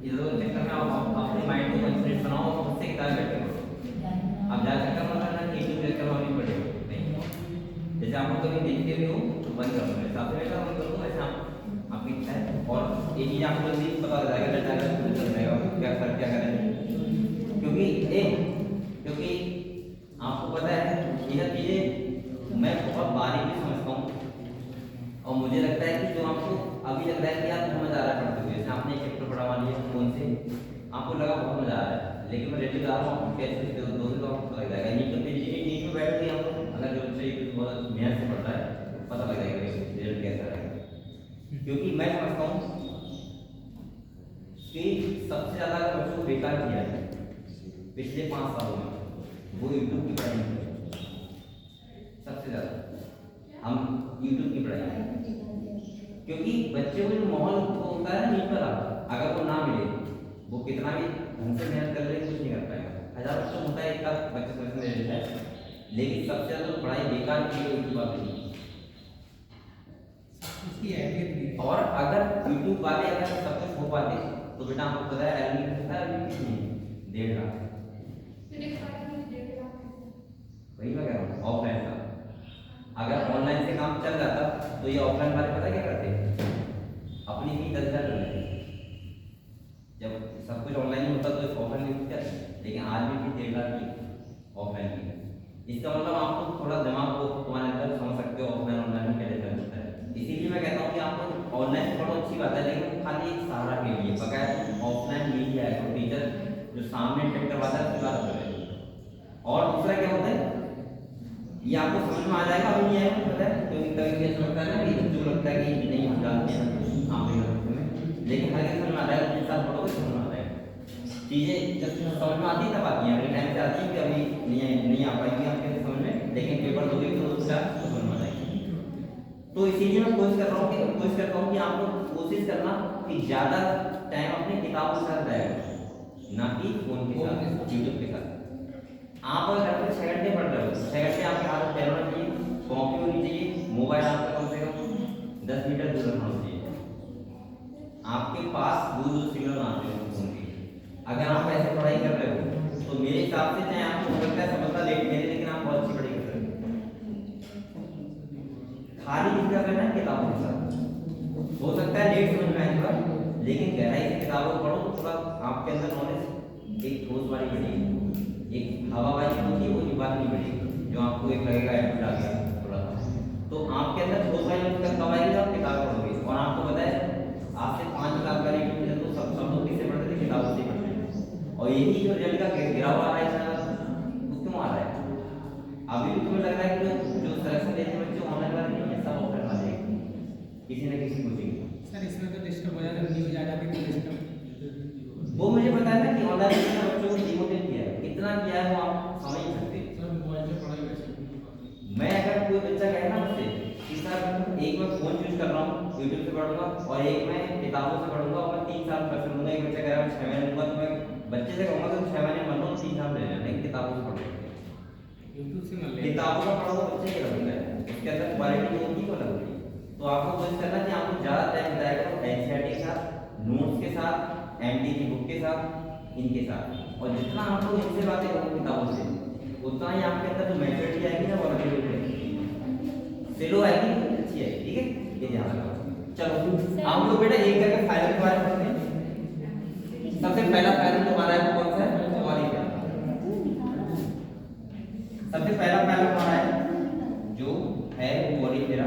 इधर चक्कर में आप अपने माइंड को कंसंट्रेट बनाओ और उससे किताब बैठ करो। अब ज़्यादा चक्कर में रहना कि एक लेक्चर में नहीं पड़ेगा नहीं, जैसे आप कभी देखते भी हो तो बंद कर दो, साथ में बंद कर दो, ऐसा आपकी इच्छा है। और ये चीज़ आपको जल्दी पता लग जाएगा डेटा का चल जाएगा क्या कर क्या करें, क्योंकि आपको पता है ये सब चीज़ें मैं बहुत बारीकी समझता हूँ, और मुझे लगता है कि जो आपको अभी लग रहा है कि यार समझ आ रहा है पढ़ते हुए, जैसे आपने चैप्टर पढ़ा मान लिया फोन से, आपको लगा बहुत मजा आ रहा है, लेकिन मैं रेडी जा रहा हूँ कैसे दो तो आपको लग जाएगा। नीट में नीट में बैठ गए हम लोग, अगर जो बच्चा ये बहुत मेहनत से पढ़ रहा है पता लग जाएगा रिजल्ट कैसा रहेगा। क्योंकि मैं समझता हूँ कि सबसे ज़्यादा अगर बच्चों को बेकार किया है पिछले 5 सालों में वो यूट्यूब की पढ़ाई है। सबसे ज़्यादा हम यूट्यूब की पढ़ाई क्योंकि बच्चे को जो माहौल वो होता है नीट वाला, अगर वो ना मिले वो कितना भी ढंग से मेहनत कर ले कुछ नहीं कर पाएगा। 1000 बच्चा होता है, एक आध बच्चे समझ में लेता है, लेकिन सबसे ज़्यादा तो पढ़ाई बेकार की है यूट्यूब वाले की। उसकी अहमियत नहीं। और अगर यूट्यूब वाले अगर सब कुछ हो पाते तो बेटा आपको पता है एलमी कितना है, 1.5 लाख। फिर एक बार में 1.5 लाख। वही मैं कह रहा हूँ ऑफलाइन का। अगर ऑनलाइन से काम चल जाता तो ये ऑफलाइन वाले पता क्या करते, अपनी फी 10,000 कर लेते। जब सब कुछ ऑनलाइन होता तो ऑफलाइन नहीं होता, लेकिन आज भी फी 1.5 लाख की ऑफलाइन की। इसका मतलब आपको थोड़ा दिमाग को तुम्हारे अंदर समझ सकते हो ऑफलाइन ऑनलाइन में क्या डिफरेंस होता है। इसीलिए मैं कहता हूँ कि आपको ऑनलाइन पढ़ो अच्छी बात है, लेकिन खाली एक सहारा के लिए बगैर ऑफलाइन मीडिया है तो टीचर जो सामने अटेंड करवाता है उसकी बात करें। और दूसरा क्या होता है, ये आपको समझ में आ जाएगा, अभी नहीं आएगा पता है, क्योंकि कभी ऐसा लगता है ना कि जो लगता है कि नहीं हम जानते हैं आप भी जानते हैं, लेकिन हर समझ में आ जाएगा, जिस साल पढ़ोगे समझ में आ जाएगा। चीज़ें जब समझ में आती है तब आती हैं, अगले टाइम से आती है कि अभी नहीं आ पाएंगी आपके समझ में, लेकिन पेपर दोगे तो उसका समझ में आ जाएगी। तो इसीलिए मैं कोशिश करता हूँ कि आप लोग कोशिश करना कि ज़्यादा टाइम अपने किताबों के साथ रहेगा, ना कि फोन के साथ, यूट्यूब के साथ। आप अगर घर पे 6 घंटे पढ़ रहे हो, 6 घंटे आपके हाथ में होना चाहिए, कॉपी होनी चाहिए, मोबाइल आपका कम से कम 10 मीटर दूर रखना चाहिए, आपके पास दूर सिग्नल आते हो फोन के। अगर आप ऐसे पढ़ाई कर रहे हो तो मेरे हिसाब से चाहे आपको हो सकता है समझना लेट मेरे, लेकिन आप बहुत अच्छी पढ़ाई कर रहे हो। खाली किसका करना है, किताबों के साथ। हो सकता है लेट समझ में आएगा, लेकिन गहराई से किताबों को पढ़ो तो थोड़ा आपके अंदर नॉलेज एक ठोस वाली बढ़ेगी, एक हवाबाजी होती है वो बात नहीं बढ़ेगी, जो आपको एक लगेगा एडमिट आ गया थोड़ा सा, तो आपके अंदर ठोस वाली नॉलेज कब आएगी जब आप किताब पढ़ोगे। और आपको पता है आज से 5 किताब का रेट तो सब लोग किससे पढ़ते थे, किताबों से पढ़ते थे। और यही जो रिजल्ट का गिराव आ रहा है वो क्यों आ रहा है? अभी भी तुम्हें लग रहा है कि जो सिलेक्शन देते हैं बच्चे ऑनलाइन वाले नहीं है, सब ऑफलाइन वाले हैं, किसी न किसी कोचिंग। सर इसमें तो डिस्टर्ब हो जाता है, न्यूज़ आ जाती है डिस्टर्ब। वो मुझे पता है ना कि ऑनलाइन में बच्चों को डिमोटिवेट किया है, कितना किया है वो आप समझ नहीं सकते। सर मोबाइल से पढ़ाई वैसे मैं अगर कोई बच्चा कहे ना मुझसे कि सर एक मैं फोन यूज कर रहा हूँ, यूट्यूब से पढ़ूंगा और एक मैं किताबों से पढ़ूंगा और मैं 3 साल कर लूंगा, एक बच्चा कह रहा है 6 महीने लूंगा, तो मैं बच्चे से कहूँगा कि 6 महीने मान लो 3 साल ले लेना, लेकिन किताबों से पढ़ो। यूट्यूब से मत ले। किताबों का पढ़ोगे बच्चे ये लगता है, उसके अंदर क्वालिटी जो होती है वो अलग होती है। तो आपको कोशिश करना कि आपको ज़्यादा टाइम बताया करो एनसीईआरटी के साथ, नोट्स के साथ, एमडी की बुक के साथ, इनके साथ। और जितना आप लोग इनसे बातें करोगे किताबों से, उतना ही आपके अंदर जो मैच्योरिटी आएगी ना वो अलग होगी, स्लो आएगी, अच्छी आएगी, ठीक है, ये ध्यान रखो। चलो हम लोग बेटा एक करके फाइनल के बारे में पढ़ते हैं। सबसे पहला फाइनल जो हमारा है वो कौन सा है, पॉलीफेरा। सबसे पहला फाइनल हमारा है जो है वो पॉलीफेरा।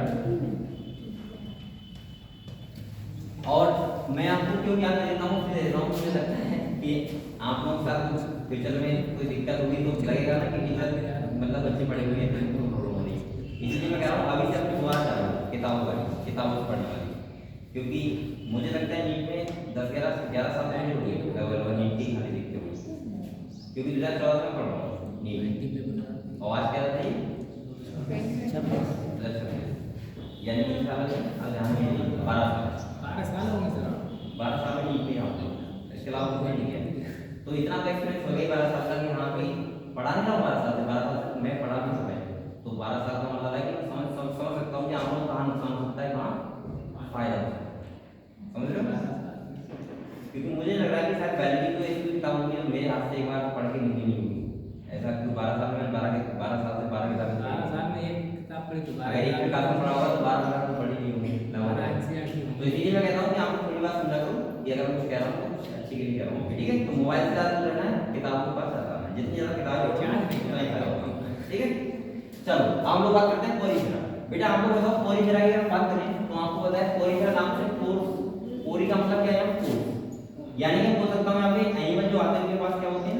और मैं आपको क्यों ज्ञान देता हूँ, फिर देता हूँ, मुझे लगता है कि आप लोगों के साथ कुछ फ्यूचर में कोई दिक्कत होगी तो लगेगा ना कि टीचर मतलब बच्चे पढ़े हुए हैं तो इनको प्रॉब्लम हो रही है। इसलिए मैं कह रहा हूँ अभी से अपनी दुआ चालू किताबों वाली, किताबों से पढ़ने वाली, क्योंकि मुझे लगता है नीट में 10-11 साल पहले हो गई लेवल नीट की खाली दिखते हुए, क्योंकि 2014 में पढ़ रहा हूँ नीट। और आज क्या था ये, यानी कि साल अब यहाँ में 12 साल हो गए सर। 12 साल में नीट में आप लोग, इसके अलावा कुछ नहीं किया। तो इतना तो एक्सपीरियंस हो गया 12 साल का कि हाँ भाई पढ़ा नहीं रहा 12 साल से, 12 साल से मैं पढ़ा भी समय, तो 12 साल का मतलब है कि मैं समझ सकता हूँ कि आप लोग कहाँ नुकसान हो सकता है, कहाँ फायदा हो सकता है, समझ रहे हो? क्योंकि मुझे लग रहा है कि शायद पहले भी तो ऐसी किताब होगी जो मेरे हाथ से एक बार पढ़ के निकली नहीं होगी, ऐसा क्यों 12 साल में 12 साल से 12 किताबें 12 साल में एक किताब पढ़ी तो अगर एक किताब में पढ़ा होगा तो 12 साल में पढ़ी नहीं होगी। तो इसीलिए मैं कहता हूँ कि आपको थोड़ी बात समझा करो कि अगर मैं कुछ कह रहा हूँ तो अच्छी के लिए कह रहा हूँ, ठीक है? तो मोबाइल से ज़्यादा दूर रहना है, किताबों के पास ज़्यादा रहना है, जितनी ज़्यादा किताब उतना ही फायदा होगा, ठीक है? चलो हम लोग बात करते हैं पॉलीफेरा। बेटा आप लोग बताओ पॉलीफेरा की अगर बात करें तो आपको पता है पॉलीफेरा नाम से पोरी का मतलब क्या है, पोर, यानी कि बोल सकता हूँ यहाँ पे एनिमल जो आते हैं उनके पास क्या होते हैं,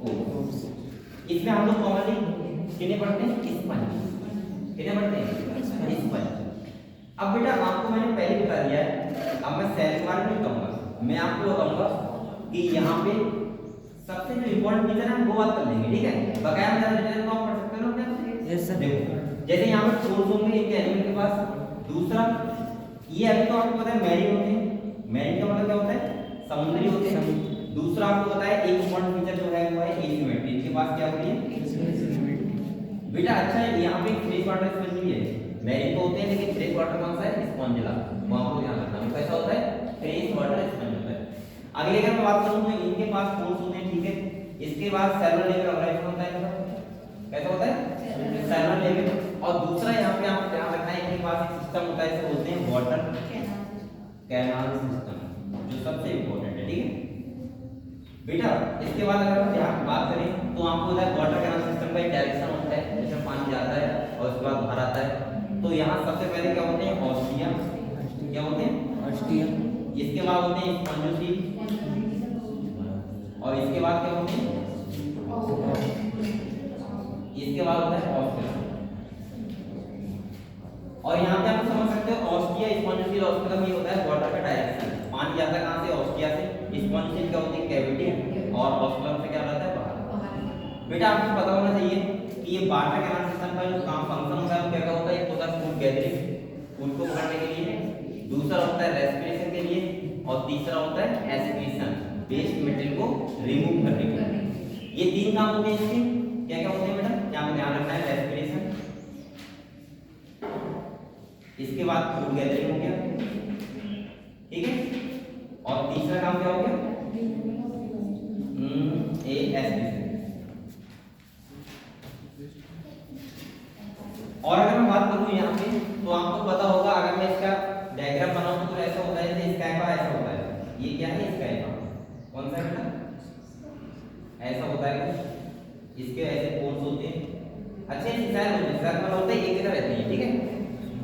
पोर। इसमें हम लोग कॉमनली किन्हें पढ़ते हैं, स्पंज, किन्हें पढ़ते हैं, स्पंज। अब बेटा आपको मैंने पहले बता दिया है, अब मैं सेल के बारे में नहीं कहूँगा, मैं आपको बताऊंगा कि यहाँ पे सबसे जो इम्पोर्टेंट चीज़ है ना वो बात कर लेंगे, ठीक है? बकाया में ज़्यादा तो आप पढ़ सकते हो क्या? Yes sir. देखो जैसे यहाँ पे सोर्स होंगे एक एनिमल के पास, दूसरा ये अभी तो आपको पता है मैरीन होते हैं, मैरीन का मतलब क्या होता है समुद्री होते हैं। दूसरा आपको पता है एक इम्पोर्टेंट फीचर जो है वो है एसिमेट्री, इनके पास क्या होती है बेटा। अच्छा है यहाँ पे फ्रेश वाटर स्पंज भी है, मैरीन तो होते हैं लेकिन फ्रेश वाटर कौन सा है स्पॉन्जिला, वो आपको ध्यान रखना है कैसा होता है फ्रेश वाटर स्पंज होता है। अगले अगर मैं बात करूं तो इनके पास कोर्स होते हैं ठीक है। इसके बाद सेलुलर लेवल ऑर्गेनिज्म होता है, कैसा होता है सेलुलर लेवल। और दूसरा यहाँ पे आपको ध्यान रखना है इनके पास एक सिस्टम होता है इसे बोलते हैं वाटर कैनाल सिस्टम, जो सबसे इंपॉर्टेंट है ठीक है बेटा। इसके बाद अगर हम यहाँ बात करें तो आपको पता है वाटर कैनाल सिस्टम का एक डायरेक्शन होता है जिसमें पानी जाता है और उसके बाद बाहर आता है। तो यहाँ सबसे पहले क्या होते हैं ऑस्टिया, क्या होते हैं ऑस्टिया, इसके बाद होते हैं स्पॉन्जोसील और इसके बाद क्या होते हैं इसके बाद होता है ऑस्टिया। और यहाँ पे आप समझ सकते हो ऑस्टिया स्पॉन्जोसील ऑस्टिया ये होता है वाटर का डायरेक्शन, पानी जाता है कहाँ से ऑस्टिया से, स्पॉन्जोसील क्या होती है कैविटी और ऑस्टियम से क्या रहता है बाहर। बेटा आपको पता होना चाहिए कि ये वाटर कैनाल सिस्टम का जो काम फंक्शन होता है वो क्या होता है, एक होता है फूड गैदरिंग फूड को पकड़ने के लिए, दूसरा होता है रेस्पिरेशन के लिए और तीसरा होता है एस्पिरेशन वेस्ट मटेरियल को रिमूव करने के लिए। ये तीन काम होते हैं इसके, क्या क्या होते हैं बेटा यहाँ पे ध्यान रखना है रेस्पिरेशन, इसके बाद फूड गैदरिंग हो गया ठीक है और तीसरा काम क्या हो गया एस्पिरेशन। और अगर मैं बात करूं यहाँ पे तो आपको पता होगा अगर मैं इसका डायग्राम बनाऊं तो ऐसा होता है जैसे स्काई का ऐसा होता है, ये क्या है स्काई का कौन सा बेटा ऐसा होता है कुछ, इसके ऐसे पोर्स होते हैं अच्छे से सेल होते हैं, सेल मतलब होते हैं एक जगह रहते हैं ठीक है।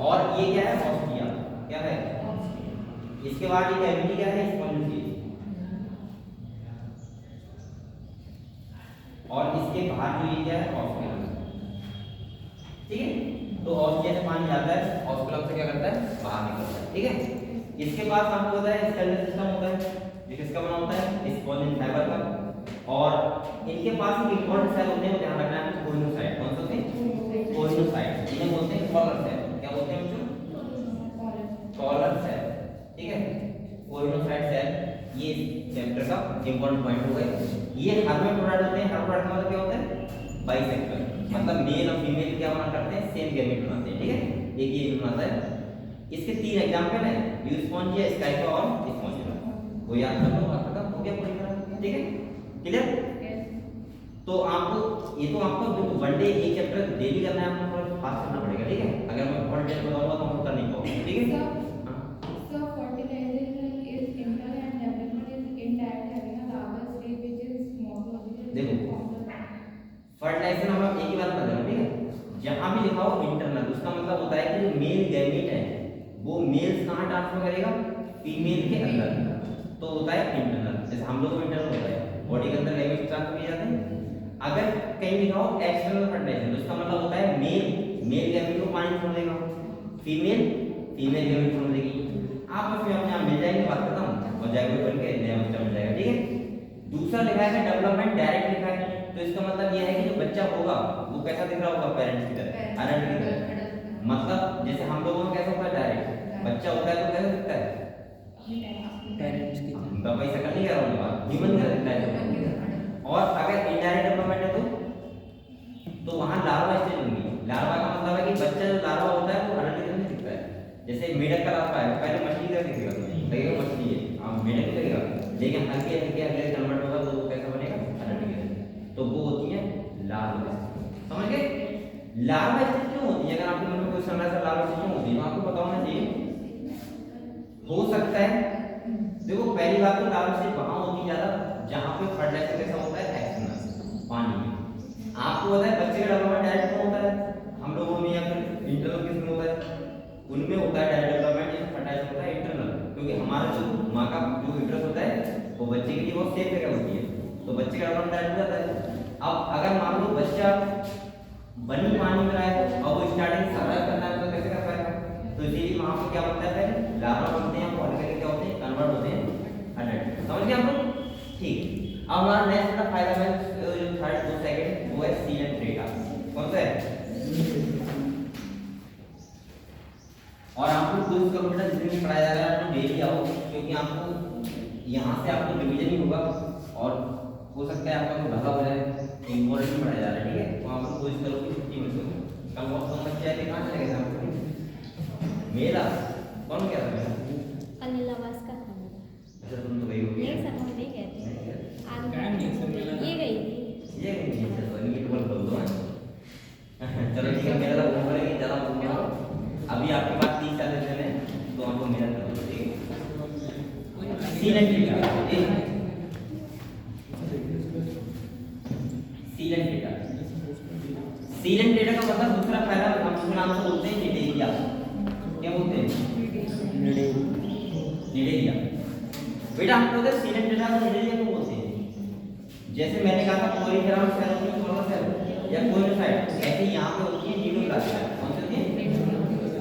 और ये क्या है ऑस्टिया, क्या है इसके बाद ये कैविटी क्या है स्पॉन्जियोसील और इसके बाहर जो ये क्या है ऑस्टिया ठीक है। तो ऑस्टिया से पानी जाता है ऑस्कुलम से क्या करता है बाहर निकलता है ठीक है। इसके बाद आपको पता है स्केलेटल सिस्टम होता है जो किसका बना होता है स्पॉन्जिन फाइबर का। और इनके पास एक इंपॉर्टेंट सेल होते हैं ध्यान रखना है कोइनोसाइट, कौन से होते हैं कोइनोसाइट, इन्हें बोलते हैं कॉलर सेल, क्या बोलते हैं बच्चों कॉलर सेल ठीक है। कोइनोसाइट सेल ये चैप्टर का इंपॉर्टेंट पॉइंट हो गए। ये हर्माफ्रोडाइट होते हैं, हर्माफ्रोडाइट मतलब क्या होता है बाइसेक्सुअल, मतलब मेल और फीमेल क्या बना करते हैं सेम गैमेट बनाते हैं ठीक है, एक ये बनाता है। इसके तीन एग्जांपल हैं यूस्पोंजिया स्काइपा और स्पॉन्जिला, वो याद कर लो खत्म हो गया पूरी तरह ठीक है क्लियर। तो आपको ये तो आपको वन डे एक चैप्टर डेली करना है, आपको थोड़ा फास्ट करना पड़ेगा ठीक है। अगर मैं बहुत डेट बताऊंगा तो आपको कर नहीं पाओगे ठीक है। So fertilization is inter and development is indirect having a larval stage which is morphological. देखो फर्टिलाइजेशन हम लोग एक ही बात कर रहे हैं ठीक है। जहां भी लिखा हो इंटरनल उसका मतलब होता है कि जो मेल गैमेट है वो मेल कहां ट्रांसफर करेगा फीमेल के अंदर, तो होता है इंटरनल। जैसे हम लोग को इंटरनल होता है बॉडी के अंदर गैमेट ट्रांसफर किए जाते हैं। अगर कहीं लिखा हो एक्सटर्नल फर्टिलाइजेशन तो उसका मतलब होता है मेल गैमेट को पानी छोड़ देगा, फीमेल गैमेट छोड़ देगी, आपस में अपने आप मिल जाएंगे, बात खत्म और जाएगा बन के नया बच्चा मिल जाएगा ठीक है। दूसरा लिखा है डेवलपमेंट डायरेक्ट लिखा है तो इसका मतलब यह है कि जो बच्चा होगा वो कैसा दिख रहा होगा पेरेंट्स की तरह अडल्ट की तरह। मतलब जैसे हम लोगों में कैसा होता है डायरेक्ट बच्चा होता है तो कैसा दिखता है पेरेंट्स की तरह, तो भाई सकल नहीं कह रहा हूँ बात ह्यूमन का दिखता है। और अगर इनडायरेक्ट डेवलपमेंट है तो वहां लार्वा स्टेज होंगी। लार्वा का मतलब है कि बच्चा जो लार्वा होता है वो अडल्ट की तरह दिखता है। जैसे मेढक का लार्वा है पहले मछली का दिखेगा, लगेगा मछली है आप मेढक लगेगा, लेकिन हल्के हल्के अगले कन्वर्ट होगा तो वो कैसा बनेगा अडल्ट की तरह। तो वो होती है लार्वा स्टेज, समझ गए। लार्वा स्टेज क्यों होती है, अगर आपके मन में कोई समझ है लार्वा स्टेज क्यों होती है तो आपको पता होना चाहिए। हो सकता है देखो पहली बात तो लार्वा स्टेज वहां होती है ज्यादा जहां पे फर्टिलाइजेशन कैसा होता है एक्सटर्नल पानी में। आपको पता है बच्चे का डेवलपमेंट डायरेक्ट में होता है, हम लोगों में या फिर इंटरनल किसमें होता है, उनमें होता है डायरेक्ट डेवलपमेंट, जैसे फर्टिलाइजेशन होता है इंटरनल, क्योंकि हमारा जो माँ का जो यूट्रस होता है वो बच्चे के लिए बहुत सेफ जगह होती है, तो बच्चे का डेवलपमेंट डायरेक्ट हो जाता है। अब अगर मान लो बच्चा बनी पानी में रहा है और वो स्टार्टिंग सर्वाइव करना है तो कैसे कर पाएगा, तो इसीलिए वहां पे क्या होता है पहले लार्वा बनते हैं और आगे क्या होते हैं कन्वर्ट होते हैं अडल्ट, समझ गए आप लोग ठीक। अब हमारा नेक्स्ट का फायदा है जो थर्ड 2 सेकंड वो है सीलेंट डेटा, कौन सा है और आप लोग कोशिश करो बेटा जितने भी पढ़ाया जा रहा है आप लोग डेली आओ, क्योंकि आपको यहाँ से आपको रिवीजन ही होगा और हो सकता है आपका कोई भला हो जाए, इम्पोर्टेंट पढ़ाया जा रहा है, ठीक है। तो आप लोग कोशिश करो कि छुट्टी मिल सके। कल बहुत कम बच्चे आए थे, कहाँ चले गए थे? मेरा कौन गया था मेरा? अनिल आवास का था। अच्छा तुम तो गई होगी। नहीं सर, हम नहीं गए थे। आज टाइम नहीं सर मेरा। ये गई थी। ये नहीं है तो ये तो बोल दो। चलो ठीक है, मेरा तो घूम रही ज़्यादा घूम रहा हूँ। अभी आपके पास 30 दिन है तो आपको मेहनत करो, ठीक है। Sealant data, sealant data, sealant data का मतलब दूसरा फायदा हम उसके नाम से बोलते हैं निडेरिया। क्या बोलते हैं? निडेरिया। बेटा आपको पता है सीलेंट डेटा को निडेरिया क्यों बोलते हैं? जैसे मैंने कहा था कोरिग्राम सेल होती है, कौन सेल या कोइनोसाइट, ऐसे यहाँ पे होती है नीडोब्लास्ट सेल। कौन सी होती है?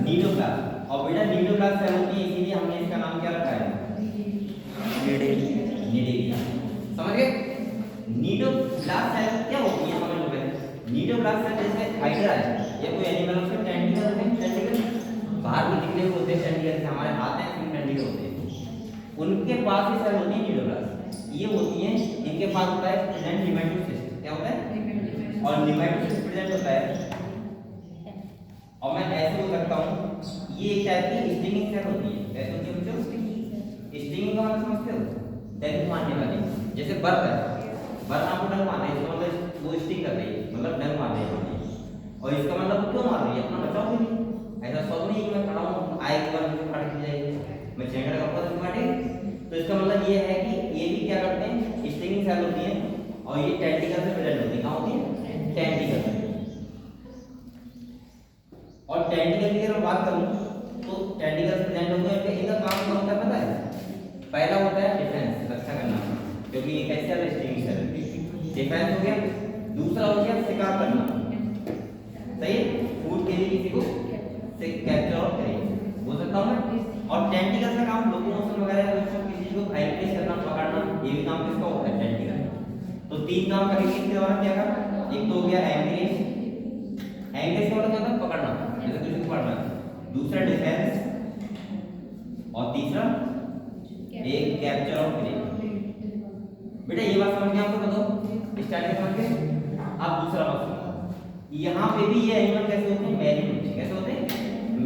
नीडोब्लास्ट। और बेटा नीडोब्लास्ट सेल होती है, इसीलिए हमने इसका नाम क्या रखा है? निडेरिया। समझ गए? नीडोब्लास्ट सेल क्या होती है समझ लो पहले। नीडोब्लास्ट सेल जैसे हाइड्रा है या कोई एनिमल उसके टेंटिकल होते हैं, टेंटिकल बाहर को निकले हुए होते हैं, टेंटिकल से हमारे हाथ हैं इसमें टेंटिकल होते हैं, उनके पास ही सेल होती है नीडोब्लास्ट। ये होती है, इनके पास होता है प्रेजेंट निमेटोसिस। क्या होता है? और निमेटोसिस प्रेजेंट होता है। और मैं ऐसे बोल सकता हूँ, ये एक टाइप की स्टिंगिंग सेल होती है। कैसे होती है बच्चों? स्टिंगिंग का मतलब समझते हो? डंक मारने वाली। जैसे बर्फ है, बर्फ आपको डंक मार रही है, इसका मतलब वो स्टिंग कर रही है, मतलब डंक मार रही है। और इसका मतलब क्यों मार रही है? अपना बचाव के लिए। ऐसा सब नहीं कि मैं खड़ा हूँ आए के बाद मुझे फाड़ के जाएगी, मैं चेंगड़ का पता फाटे। तो इसका मतलब ये है कि ये भी क्या करते हैं, स्टिंगिंग सेल होती है और ये टेंटिकल से प्रेजेंट होती है। कहाँ होती है? टेंटिकल। और टेंटिकल की अगर बात करूं तो टेंटिकल प्रेजेंट होते हैं, इनका काम क्या होता है पता है? पहला होता है डिफेंस, रक्षा करना, क्योंकि ये कैसे है स्टिंगिंग सेल, डिफेंस हो गया। दूसरा हो गया शिकार करना, सही है, फूड के लिए किसी को से कैप्चर और करें बोल सकता हूं मैं। और टेंटिकल का काम लोकोमोशन वगैरह किसी को हाइड्रेट करना, पकड़ना, ये भी काम किसका होता है? टेंटिकल। तो तीन काम करेंगे इसके द्वारा क्या कर? एक तो हो गया एंग्रेज, एंग्रेज का मतलब क्या होता है? पकड़ना, जैसे किसी को पकड़ना। दूसरा डिफेंस और तीसरा एक कैप्चर और प्ले। बेटा ये बात समझ में आपको बताओ, स्टार्टिंग समझ गए? आप दूसरा बात सुनो, यहाँ पे भी ये एनिमल कैसे होते हैं? मैरीन होते हैं। कैसे होते हैं?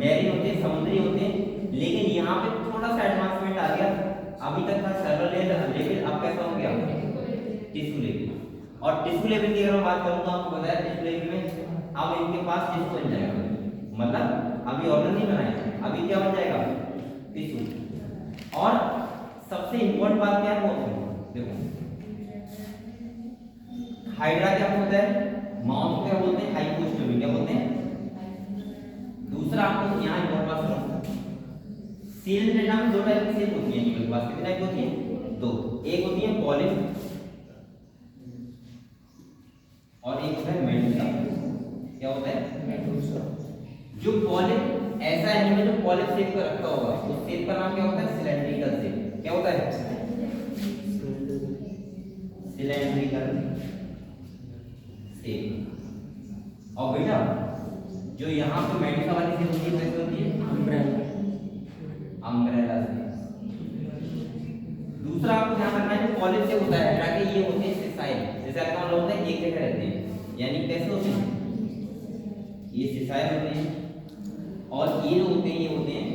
मैरीन होते हैं, समुद्री होते हैं। लेकिन यहाँ पे थोड़ा सा एडवांसमेंट आ गया, अभी तक था सर्वर लेवल, अब कैसा हो गया? Tissue level. और टिश्यू लेवल की अगर मैं बात करूँ तो आपको बताया टिश्यू लेवल में अब इनके पास टिश्यू बन जाएगा, मतलब अभी ऑर्गन नहीं बनाए, अभी क्या बन जाएगा? टिश्यू। और सबसे इंपॉर्टेंट बात क्या है वो देखो, हाइड्रा क्या होता है? माउस को क्या बोलते हैं? हाइपोस्टोमी। क्या बोलते हैं? दूसरा आपको यहाँ एक बात सुनो, सील डेटा में दो टाइप की सेल होती है एनिमल के पास। कितने टाइप होती है? दो। एक होती है पॉलिप और एक होता है मेडुसा। क्या होता है? मेडुसा। जो पॉलिप, ऐसा एनिमल जो पॉलिप शेप का रखता होगा उस शेप का नाम क्या होता है? Cylindrical shape. क्या होता है? Cylindrical shape. और बेटा जो यहाँ पे मेडुसा वाली शेप होती है कैसे होती है? Umbrella, umbrella shape. दूसरा आपको ध्यान रखना है, पॉलिप शेप होता है ताकि ये होते हैं सिसाइल। सिसाइल का मतलब होता है एक जगह रहते हैं, यानी कैसे होते हैं? ये सिसाइल होते हैं। और ये जो होते हैं ये होते हैं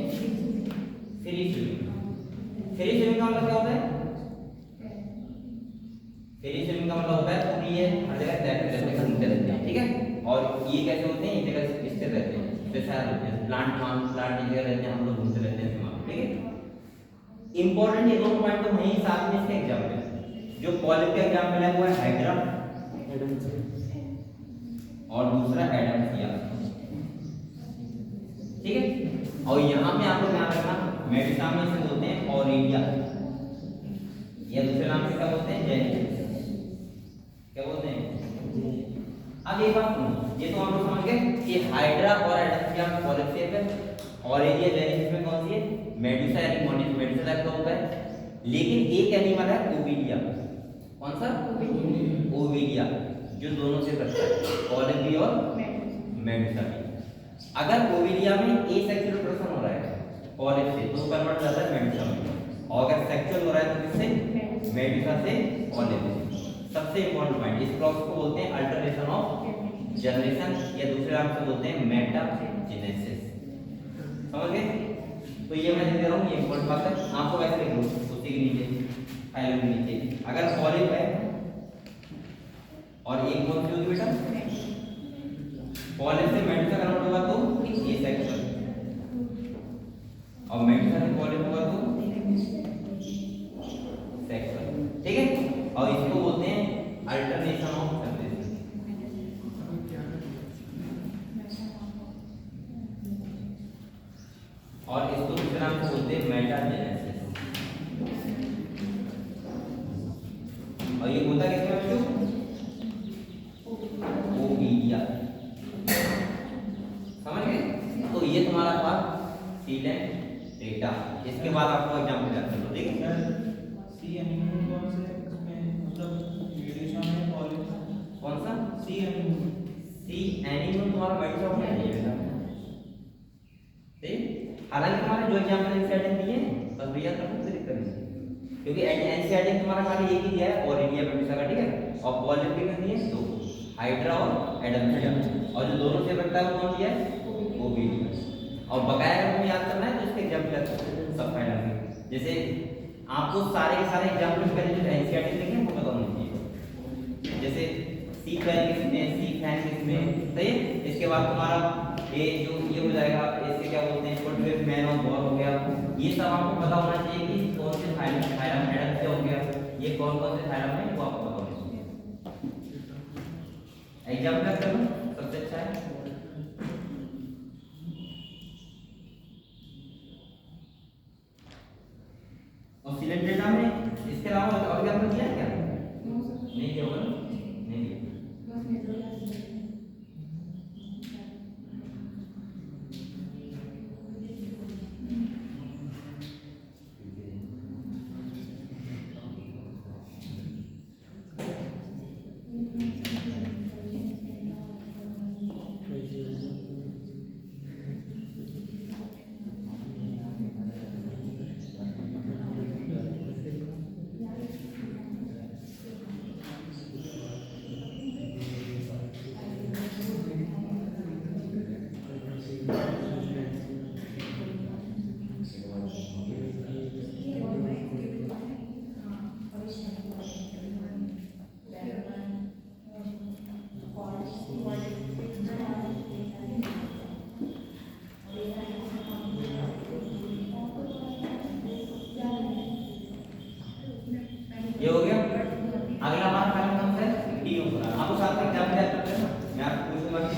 फ्री स्विमिंग। फ्री स्विमिंग का मतलब क्या होता है? फ्री स्विमिंग का मतलब होता है पूरी ये हर जगह तैरते रहते हैं, घूमते रहते हैं, ठीक है। और ये कैसे होते हैं? एक जगह स्थिर रहते हैं, सिसाइल होते हैं। प्लांट एक जगह रहते हैं, हम लोग घूमते रहते हैं, ठीक है। इंपॉर्टेंट ये दोनों पॉइंट तो वहीं साथ में इसके एग्जांपल। जो पॉलिप का एग्जांपल है वो है हाइड्रा और दूसरा एडम्सिया, ठीक है। और यहाँ पे आप लोग ध्यान रखना, मेडुसा में इसे बोलते हैं ओरेलिया, या दूसरे नाम से क्या बोलते हैं? जेलीफिश। क्या बोलते हैं? अब एक बात सुनो, ये तो हम लोग समझ गए कि हाइड्रा और एडम्सिया में पॉलिप शेप है, ओरेलिया जेलीफिश में कौन सी है? मेडुसा यानी मेडुसा टाइप का होता है। लेकिन एक एनिमल है ओविलिया। कौन सा? ओविलिया, जो दोनों से करता है, पॉलिप भी और मेडुसा भी। अगर ओविडिया में ए सेक्सुअल रिप्रोडक्शन हो रहा है पॉलिप से तो कन्वर्ट हो जाता है मेडुसा में, और अगर सेक्सुअल हो रहा है तो किससे? मेडुसा से पॉलिप से। सबसे इंपॉर्टेंट पॉइंट, इस प्रोसेस को बोलते हैं अल्टरनेशन ऑफ जनरेशन, या दूसरे नाम से बोलते हैं मेटाजेनेसिस। समझ गए? तो ये मैं लिख दे रहा हूँ, ये इंपॉर्टेंट बात है, आपको वैसे लिख लो उसी के नीचे, फाइल के नीचे। अगर पॉलिप है और एक कौन सी होगी बेटा? पॉलिप से मेडुसा कन्वर्ट होगा तो ये सेक्सुअल, और मेडुसा से पॉलिप होगा तो सेक्सुअल। ठीक है, और इसको बोलते हैं अल्टरनेशन ऑफ जनरेशन। और इसको दूसरे नाम से बोलते हैं मेटाजेनेसिस। और ये होता किसमें बच्चों? ओविडिया। समझ गए? तो ये तुम्हारा था सील एंड डेटा। इसके बाद आपको एग्जाम करते हो, ठीक है? सी एनिमल कौन से इसमें मतलब मेडुसा में पॉलिप? कौन सा? सी एनिमल। सी एनिमल तुम्हारा मेडुसा में नहीं है बेटा, ठीक? हालांकि तुम्हारे जो एग्जाम्पल एनसीईआरटी दिए हैं बस भैया तब कोई दिक्कत नहीं, क्योंकि एनसीईआरटी तुम्हारा खाली एक ही दिया है, ओविडिया मेडुसा का, ठीक है? और पॉलिप के कितने दिए? दो, हाइड्रा और एडल्फिया, और जो दोनों से बनता है वो कौन दिया है? ओविडिया। और बकाया अगर तुम्हें याद करना है तो इसके एग्जाम्पल सब फाइनल में, जैसे आपको सारे के सारे एग्जाम्पल पहले जो एनसीईआरटी देंगे वो पता होना चाहिए, जैसे सी फैन किसमें, सी फैन किसमें, सही है? इसके बाद तुम्हारा ये जो ये हो जाएगा, इसके क्या बोलते हैं, फुटवेयर मैन और बॉल हो गया, ये सब आपको पता होना चाहिए कि कौन से फाइलम एडल्ट से हो गया, ये कौन कौन से फाइलम है वो आपको पता होना चाहिए। एग्जाम्पल करो सबसे अच्छा है। और सिलेक्ट डेटा में इसके अलावा और क्या आपने दिया क्या? नहीं दिया होगा, नहीं दिया। ये हो गया। अगला हमारा फाइनल कौन सा है? डी होगा। आपको साथ में एग्जाम याद करते हैं ना, मैं आपको पूछूंगा कि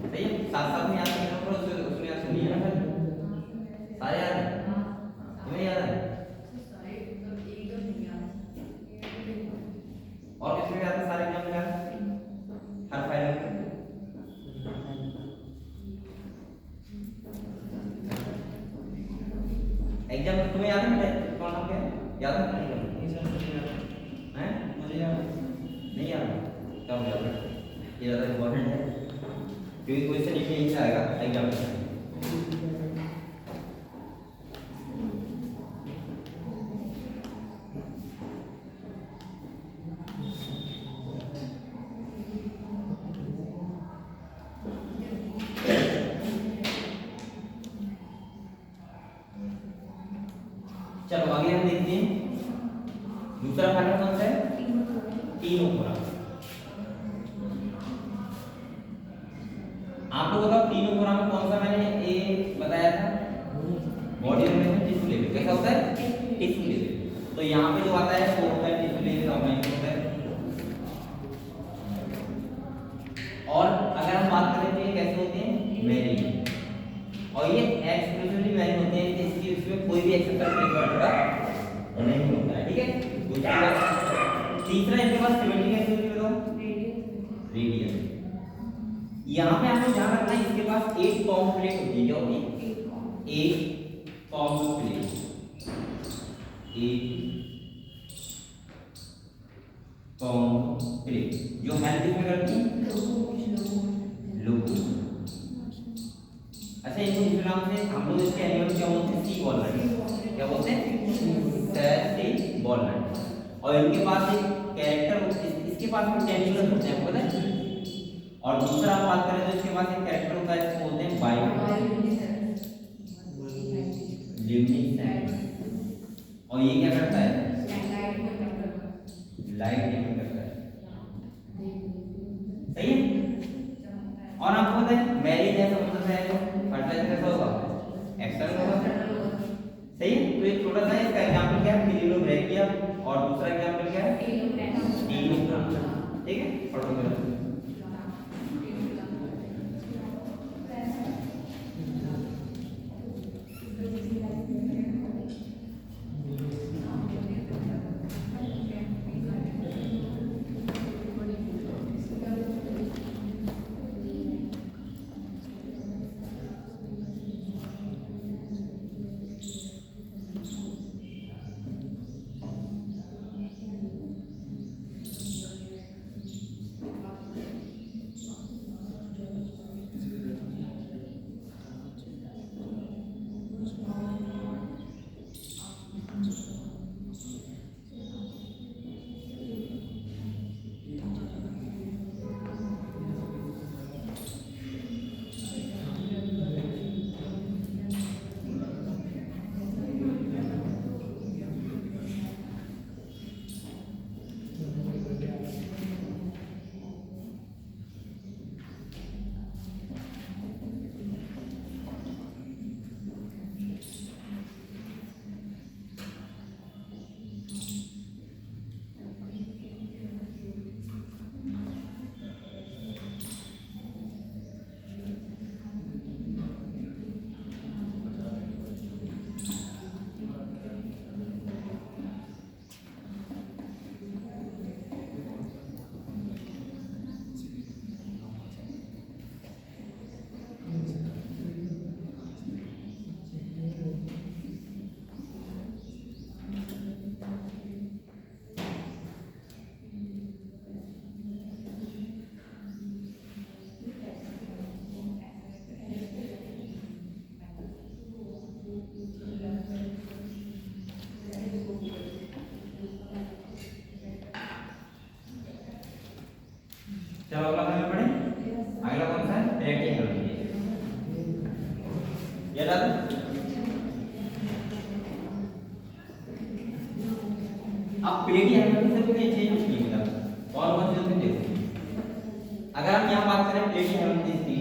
सही है, साथ साथ में याद करना पड़ो, उसमें याद नहीं है ना, सारे याद है, तुम्हें याद है और किसमें याद है? सारे एग्जाम में याद हर फाइनल में। एग्जाम में तुम्हें याद है कौन नाम क्या है? याद है नहीं? हैं? मुझे याद नहीं याद? कब याद है? ये ज़्यादा इम्पोर्टेंट है क्योंकि क्वेश्चन यहीं से आएगा एग्जाम में। चलो आगे हम देखते हैं दूसरा फाइनल कौन सा है? तीनों पूरा। आप लोग बताओ तीनों पूरा में कौन सा मैंने ए बताया था? Body organism tissue level. कैसा होता है? Tissue level. तो यहाँ पे जो आता है वो होता है टिश्यू लेवल ऑर्गेनिज्म होता है। और अगर हम बात करें तो ये कैसे होते हैं? मैरी। और ये एक्सक्लूसिवली मैरी होते हैं, इसकी इसमें कोई भी एक्सेप्टर नहीं होता है, ठीक है? तीसरा इनके पास सिमेट्री कैसे होती है बताओ? रेडियल। यहाँ पे आपको ध्यान रखना है इसके पास एक कॉम प्लेट होती है। क्या होती है? एक कॉम प्लेट, एक कॉम प्लेट जो हेल्प किसमें करती है? लोगो। अच्छा इनको दूसरे नाम से हम लोग इसके एनिमल क्या बोलते हैं, सी वॉलनट। क्या बोलते हैं, सी वॉलनट। और इनके पास एक कैरेक्टर, इसके पास भी टेंडुलस होते हैं, पता है। और दूसरा हम बात करें तो इसके पास एक कैरेक्टर होता है, इसको बोलते हैं बायोल्यूमिनेसेंस। और ये क्या करता है, लाइट एमिट करता है। सही है। और आपको पता है मैरिज है, समुद्र है, तो फर्टिलाइजर कैसा होगा, एक्सटर्नल होगा। सही है। तो एक छोटा सा इसका एग्जांपल क्या है, फिलिलोब्रैकिया। और दूसरा एग्जांपल क्या है, टीलोब्रांच। ठीक है, पढ़ो मेरा। चलो अगला हमें पढ़े। अगला कौन सा है, रेक्टेंगल। ये याद है। अब प्लेटी हेलमेट से कोई चेंज नहीं मिला। और कौन सी होती है देखो। अगर हम यहाँ बात करें प्लेटी हेलमेट की,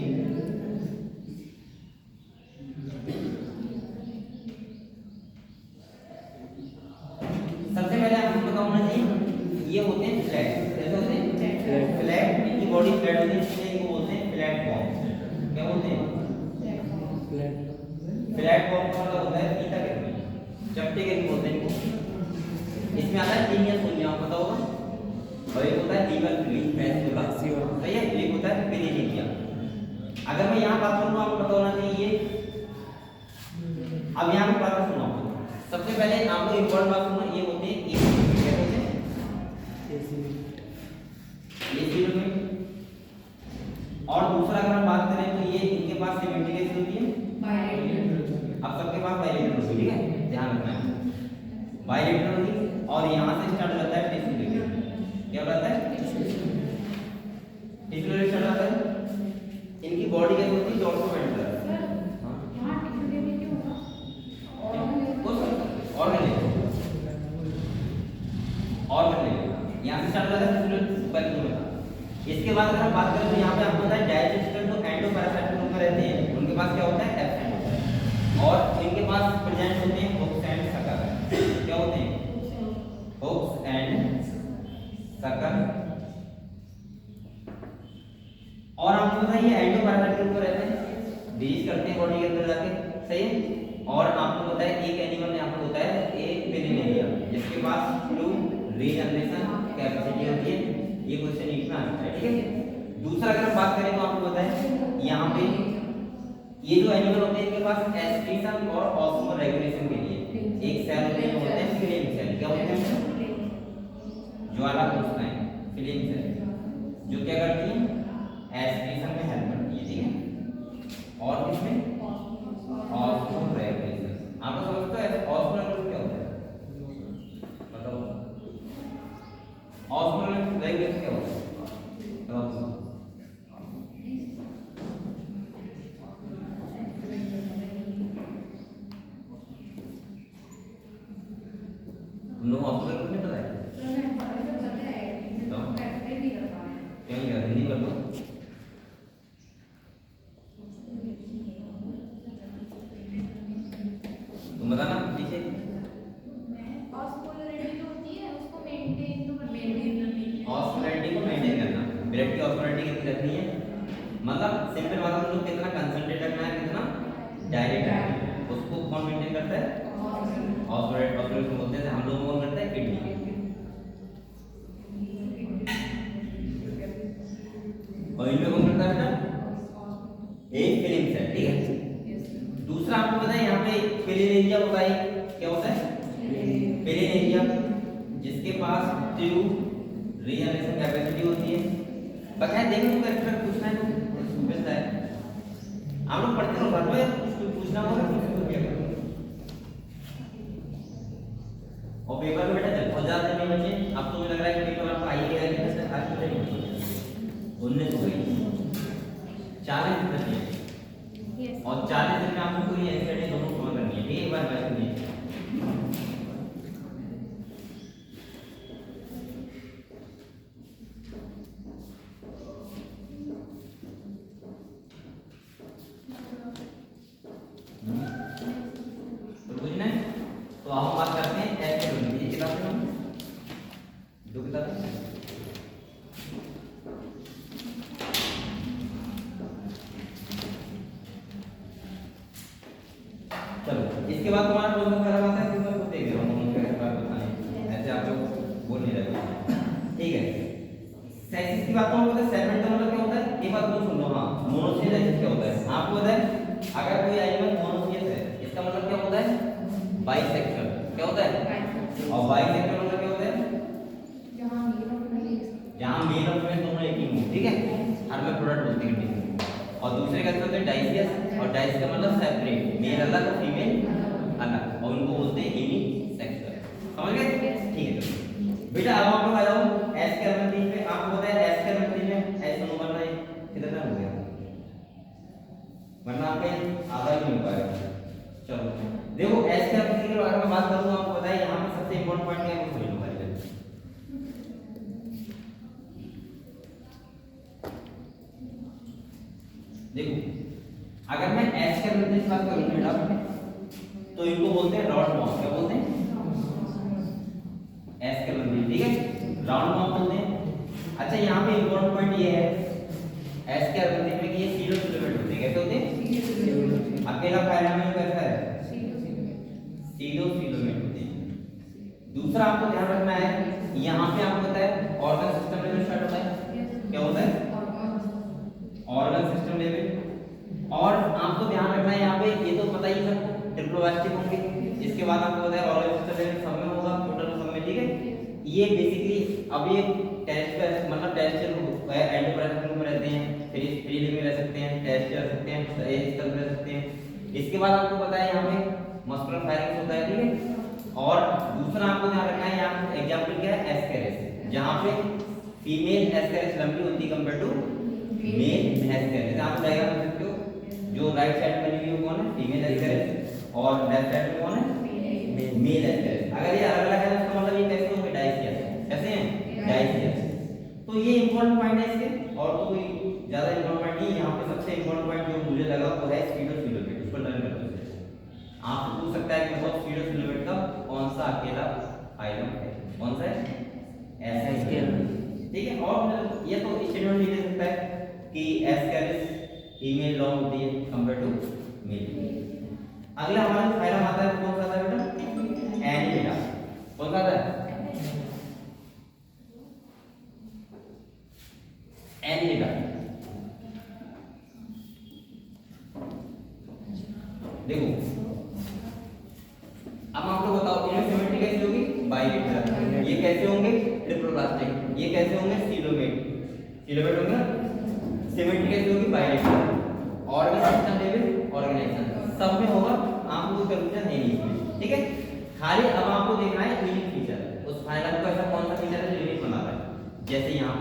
सबसे पहले आपको पता होना चाहिए ये होते हैं फ्लैट। कैसे होते हैं, फ्लैट। इनकी बॉडी फ्लैट होती है, इसलिए इनको बोलते हैं फ्लैट बॉम्ब। क्या बोलते हैं, फ्लैट बॉम्ब का मतलब होता है फीता के चपटे के बोलते हैं इनको। इसमें आता है लीनियर सोनिया, पता होगा। और एक होता है लीवर फ्लूइड, मैंने बोला। सही है। एक होता है पेरिनिया। अगर मैं यहाँ बात करूँ, आपको पता होना चाहिए। अब यहाँ पे बात सुनो। सबसे पहले आपको इम्पोर्टेंट बात सुनो, ये होते हैं एसी। क्या होते हैं, एसी में। और दूसरा अगर हम बात करें तो ये इनके पास सिमेट्री कैसी होती है, बायलेटरल। अब सबके पास बायलेटरल होगी, ठीक है, ध्यान रखना है। बायलेटरल होगी। और यहाँ से स्टार्ट हो जाता है टिश्यू। क्या होता है, टिश्यू स्टार्ट होता है। इनकी बॉडी कैसी होती है, डॉर्सोवेंट्रल। यहाँ से स्टार्ट होता है। इसके बाद अगर हम बात करें तो यहाँ पे आपको पता है डाइजेस्टर जो एंडोपैरासाइटिक ग्रुप में रहते हैं, उनके पास क्या होता है, एब्सेंट होता है। और इनके पास प्रेजेंट होते हैं हुक्स एंड सकर। क्या होते हैं, हुक्स एंड सकर। और आपको पता है ये एंडोपैरासाइटिक ग्रुप में रहते हैं, डिजीज करते हैं बॉडी के अंदर जाके। सही है। और आपको पता है एक एनिमल यहाँ पे होता है एक पेरिनेलिया, जिसके पास फ्लू रीजनरेशन कैपेसिटी होती है। ये क्वेश्चन इसमें आ सकता है, ठीक है। दूसरा अगर हम बात करें तो आपको पता है यहाँ पे ये जो एनिमल होते हैं इनके पास एक्सक्रीशन और ऑस्मोल रेगुलेशन के लिए एक सेल होते हैं, होते हैं फिल्म सेल। क्या होते हैं, ज्वाला कोशिकाएं, फिल्म सेल, जो क्या करती हैं, एक्सक्रीशन में हेल्प करती है, ठीक है। और किसमें, ऑस्मोलर को नहीं पता है? क्यों नहीं? हिंदी कर दो। तुम बताना पीछे। ऑस्मोलैरिटी को मेंटेन करना, ब्लड की ऑस्मोलैरिटी कितनी रखनी है, मतलब सिंपल बात हम लोग कितना कंसंट्रेट रखना है, कितना डायरेक्ट रखना है, उसको कौन मेंटेन करता है? ऑस्मोलैरिटी। ऑस्मोलैरिटी बोलते हैं, हम लोग कौन करता है? किडनी। और इनमें कौन करता है बेटा? एक फिलिंग्स है, ठीक है। दूसरा आपको पता है यहाँ पे फिलिंग एरिया होता है, क्या होता है? फिलिंग एरिया, जिसके पास ट्यूब रीजनरेशन कैपेसिटी होती है। बकायदा देखो तो एक्स्ट्रा पूछना है तो मिलता है, आप लोग पढ़ते हो घर में, कुछ पूछना होगा तो क्या करो। और पेपर में बेटा जब बहुत ज्यादा नहीं बचे, अब तो मुझे लग रहा है कि पेपर आपका आई गया है, जैसे आज तो नहीं 19 हो गई, 40 दिन बचे Yes. और 40 दिन में आपको पूरी एनसीईआरटी दोनों कवर करनी है, ठीक है? एक बार बैठ सुनिए। तो कुछ नहीं, तो हम बात करते हैं ऐसे बनी ये किताब में, दो किताबें। चलो इसके बाद तुम्हारा क्वेश्चन खराब आता है, तो मैं खुद देख रहा हूँ उनके बारे में बताने, ऐसे आप लोग बोल नहीं रहे, ठीक है? सेक्सिस की बात करूँ तो सेगमेंट का मतलब क्या होता है? एक बात तो सुन लो, हाँ मोनोसिस क्या होता है आपको पता है? अगर कोई एनिमल मोनोसिस है, इसका मतलब क्या होता है? बाइसेक्सुअल। क्या होता है? और बाइसेक्सुअल मतलब क्या होता है? जहाँ मेल और फीमेल दोनों एक ही हो, ठीक है? हर में प्रोडक्ट बोलते हैं कंडीशन। और दूसरे कैसे होते हैं? डाइसियस। और डाइसियस का मतलब सेपरेट, मेल अलग और फीमेल अलग, और उनको बोलते हैं यूनिसेक्सुअल। समझ गए? ठीक है। चलो बेटा अब आप लोग आ जाओ एस के 3 पे। आपको पता है एस के 3 में ऐसा नो बनना है, कितना हो गया, वरना आपके आधा ही नहीं हो पाएगा। चलो देखो एस के 3 के बारे में बात करूँ, आपको पता है यहाँ पे सबसे इंपॉर्टेंट पॉइंट क्या है, वो समझ लो पहले। देखो अगर मैं एस के 3 की बात करूँ बेटा, तो इनको बोलते हैं राउंड बॉम्ब। क्या बोलते हैं? एस के 3, ठीक है? राउंड बॉम्ब बोलते हैं। अच्छा यहाँ पे इंपॉर्टेंट पॉइंट ये है एस के 3 में कि ये सीरो फिलामेंट होते हैं। कैसे होते हैं? अकेला फिलामेंट कैसा है? सीरो फिलामेंट होते हैं। दूसरा आपको ध्यान रखना है, यहाँ पे आपको पता है ऑर्गन सिस्टम लेवल स्टार्ट होता है। क्या होता है? Organ system level. और आपको ध्यान रखना है यहाँ पे, ये तो पता ही सबको ट्रिप्लोब्लास्टिक होंगे, इसके बाद आपको पता है ऑर्गन सिस्टम लेवल सब में होगा, टोटल सब में, ठीक है? ये बेसिकली अब ये टेस्ट पे मतलब टेस्ट एंडोप्लाज्मिक में रहते हैं, फ्री लिविंग रह सकते हैं, टेस्ट रह सकते हैं, इस तरह रह सकते हैं। इसके बाद आपको पता है यहाँ पे मस्कुलर फायरिंग होता है, ठीक है? और दूसरा आपको ध्यान रखना है, यहाँ एग्जांपल क्या है? एस्केरिस, जहाँ पे फीमेल एस्केरिस लंबी होती है कंपेयर टू मेल एस्केरिस। आप डायग्राम देख सकते हो, जो राइट साइड में बनी हुई है कौन है? फीमेल एस्केरिस, और लेफ्ट साइड में कौन है? Male ascaris. अगर ये अलग अलग है तो इसका मतलब ये कैसे होंगे? डाइसियस। कैसे हैं? डाइसियस। तो ये इंपॉर्टेंट पॉइंट है इसके, और तो कोई ज्यादा इंपॉर्टेंट पॉइंट नहीं है। यहाँ पे सबसे इंपॉर्टेंट पॉइंट जो मुझे लगा वो है स्पीडो फिलामेंट। उसको लर्न कर लो। आपसे पूछ सकता है कि मतलब स्पीडो फिलामेंट का कौन सा अकेला फाइलम है? कौन सा है? ऐसा ही, ठीक है? और ये तो स्टेटमेंट भी दे सकता है कि एस्केरिस फीमेल लॉन्ग होती है कंपेयर टू मेल। अगला हमारा फाइलम आता है, कौन सा आता है बेटा? एनिलिडा। कौन सा आता है? एनिलिडा। देखो अब आप लोग बताओ, इनमें सिमेट्री कैसी होगी? बाइलेटरल। ये कैसे होंगे? ट्रिप्लोब्लास्टिक। ये कैसे होंगे? सीलोमेट। सीलोमेट होंगे। सिमेट्री कैसी होगी? Bilateral. Organ system level organisation सब में होगा, आपको कोई कंफ्यूजन है नहीं, ठीक है? खाली अब आपको देखना है यूनिक फीचर, उस फाइलम का ऐसा कौन सा फीचर है जो यूनिक बना रहा है। जैसे यहाँ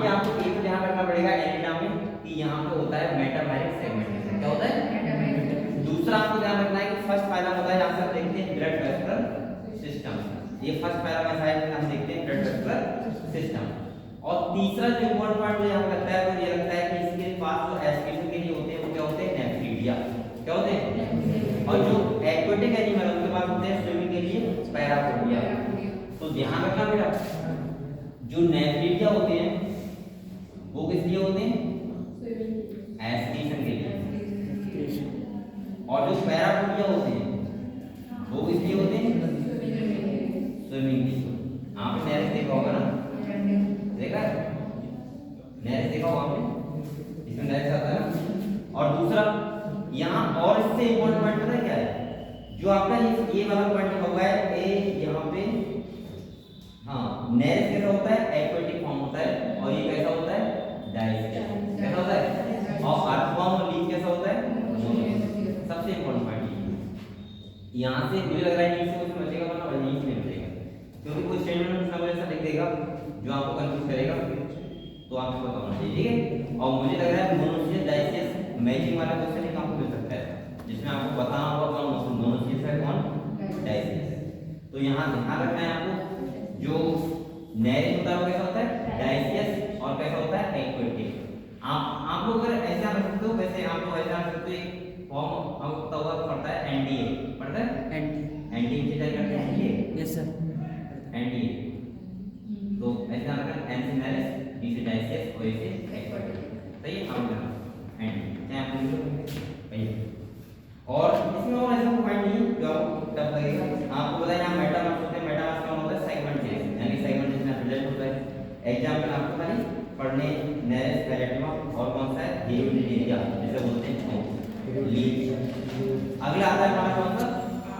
पे आपको एक ध्यान रखना पड़ेगा एनिलिडा में कि यहाँ पे होता है मेटामेरिक सेगमेंटेशन। क्या होता है? दूसरा आपको ध्यान रखना है कि फर्स्ट फाइलम होता है, यहाँ से आप देखते हैं ब्लड वेसल सिस्टम, ये फर्स्ट पैरामीटर में हम देखते हैं ब्लड वेस्कुलर सिस्टम। और तीसरा जो इम्पोर्टेंट पॉइंट मुझे यहाँ लगता है वो ये लगता है कि इसके पास जो एस्पिरेशन के लिए होते हैं वो क्या होते हैं, नेफ्रीडिया। क्या होते हैं? और जो एक्वेटिक एनिमल है उनके पास होते हैं स्विमिंग के लिए पैरापोडिया। तो ध्यान रखना बेटा, जो नेफ्रीडिया होते हैं वो किस लिए होते हैं, एस्पिरेशन के लिए। और जो पैरापोडिया होते हैं वो किस लिए होते हैं, स्विमिंग के लिए। यहाँ पे नैरेस देखा होगा ना, देखा है नैरेस देखा होगा आपने, इसमें नैरेस आता है ना। और दूसरा यहाँ और इससे इम्पोर्टेंट पॉइंट पता है क्या है, जो आपका ये वाला पॉइंट लिखा हुआ है ए यहाँ पे, हाँ नैरेस कैसा होता है, एक्वेटिक फॉर्म होता है। और ये कैसा होता है, डायस्केस कैसा होता है। और अर्थवॉर्म और लीफ कैसा होता है, मोनोकोट। सबसे इम्पोर्टेंट पॉइंट यहाँ से मुझे लग रहा है नीचे कुछ बचेगा वरना वही नहीं बचेगा, क्योंकि कुछ स्टेटमेंट में कुछ ऐसा लिख देगा जो आपको कंफ्यूज करेगा, तो आपको पता होना चाहिए, ठीक है। और मुझे लग रहा है मोनोसिस डायस्केस मैचिंग वाला क्वेश्चन एक आपको मिल सकता है, जिसमें आपको बताना होगा कौन मोनोसिस है कौन डायस्केस है। तो यहाँ ध्यान रखना है आपको, जो नैरेस होता है वो कैसा होता है, डायस्केस, और कैसा होता है, एक्वेटिक। आप लोग अगर ऐसे रख सकते हो, वैसे आप लोग ऐसे रख सकते हो। फॉर्म आपको पता होगा पड़ता है एनडीए, पड़ता है एनडीए इंजीनियर करते हैं एनडीए, यस सर एनडीए। तो ऐसे नाम रखना एन से नैरेस, डी से डायस्केस और ए से एक्वेटिक। सही है, काम करना एनडीए क्या आप लिख सही है। और इसमें और ऐसा कोई पॉइंट नहीं जो आपको टफ लगेगा। आपको पता है यहाँ मेटामर्स होते हैं, मेटामर्स का होता है सेगमेंट चेंज, यानी सेगमेंट चेंज में प्रेजेंट होता है। एग्जांपल आपको खाली पढ़ने नैरेस, पैरेटिमा और कौन सा है, हेमिटेरिया जिसे बोलते हैं लीफ। अगला आता है हमारा कौन सा,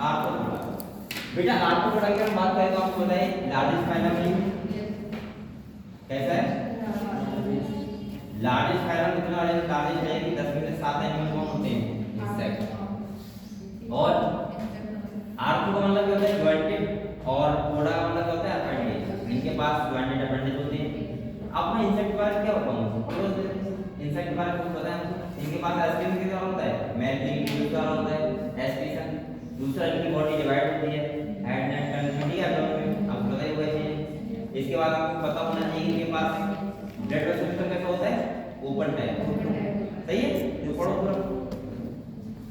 आर्थ्रोपोडा। बेटा आर्थ्रोपोडा की हम बात करें तो आपको बताइए लार्जेस्ट फाइलम कैसा है, लार्जेस्ट फाइलम कितना लार्जेस्ट है कि 10 में से 7 एनिमल कौन होते हैं, इंसेक्ट। और आर्थ्रो का मतलब क्या होता है, जॉइंटेड, और पोडा का मतलब क्या होता है, अपेंडेज। इनके पास जॉइंटेड अपेंडेज होते हैं। अब मैं इंसेक्ट के बारे में क्या बताऊं, इंसेक्ट के बारे में कुछ पता है, इनके पास एस्पिरेशन कितना होता है, मैथिंग का होता है एस्पिरेशन। दूसरा इनकी बॉडी डिवाइड होती है हेड नेक टंग, ठीक है आपको पता ही होगा चीज। इसके बाद आपको पता होना चाहिए कि इनके पास ब्लड वेसल सिस्टम कैसा होता है, ओपन टाइप। सही है, जो पढ़ो पूरा।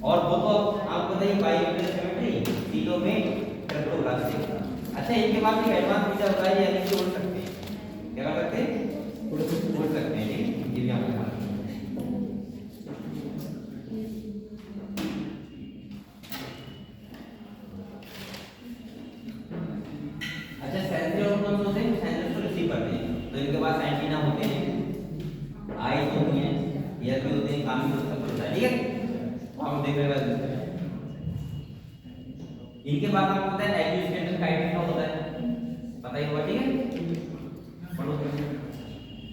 और वो तो आपको पता ही बायोलॉजिकल सिमेट्री, सीलोमेट, ट्रिप्टोप्लास्टिक। अच्छा इनके पास एक एडवांस फीचर होता है, यानी कि उड़ सकते हैं। क्या कर सकते हैं, उड़ सकते हैं, ठीक है, ये भी आपको ध्यान रखना है। अच्छा सेंसरी ऑर्गन्स होते हैं, सेंसर्स को रिसीव करते हैं, तो इनके पास एंटीना होते हैं, आईज होती हैं, ईयर भी होते हैं, कान भी सब कुछ होता है, ठीक है। आप देख रहे हैं इनके पास आपको पता है एक्यूस्टेंटल काइटिना होता है, पता ही होगा, ठीक है। पढ़ो।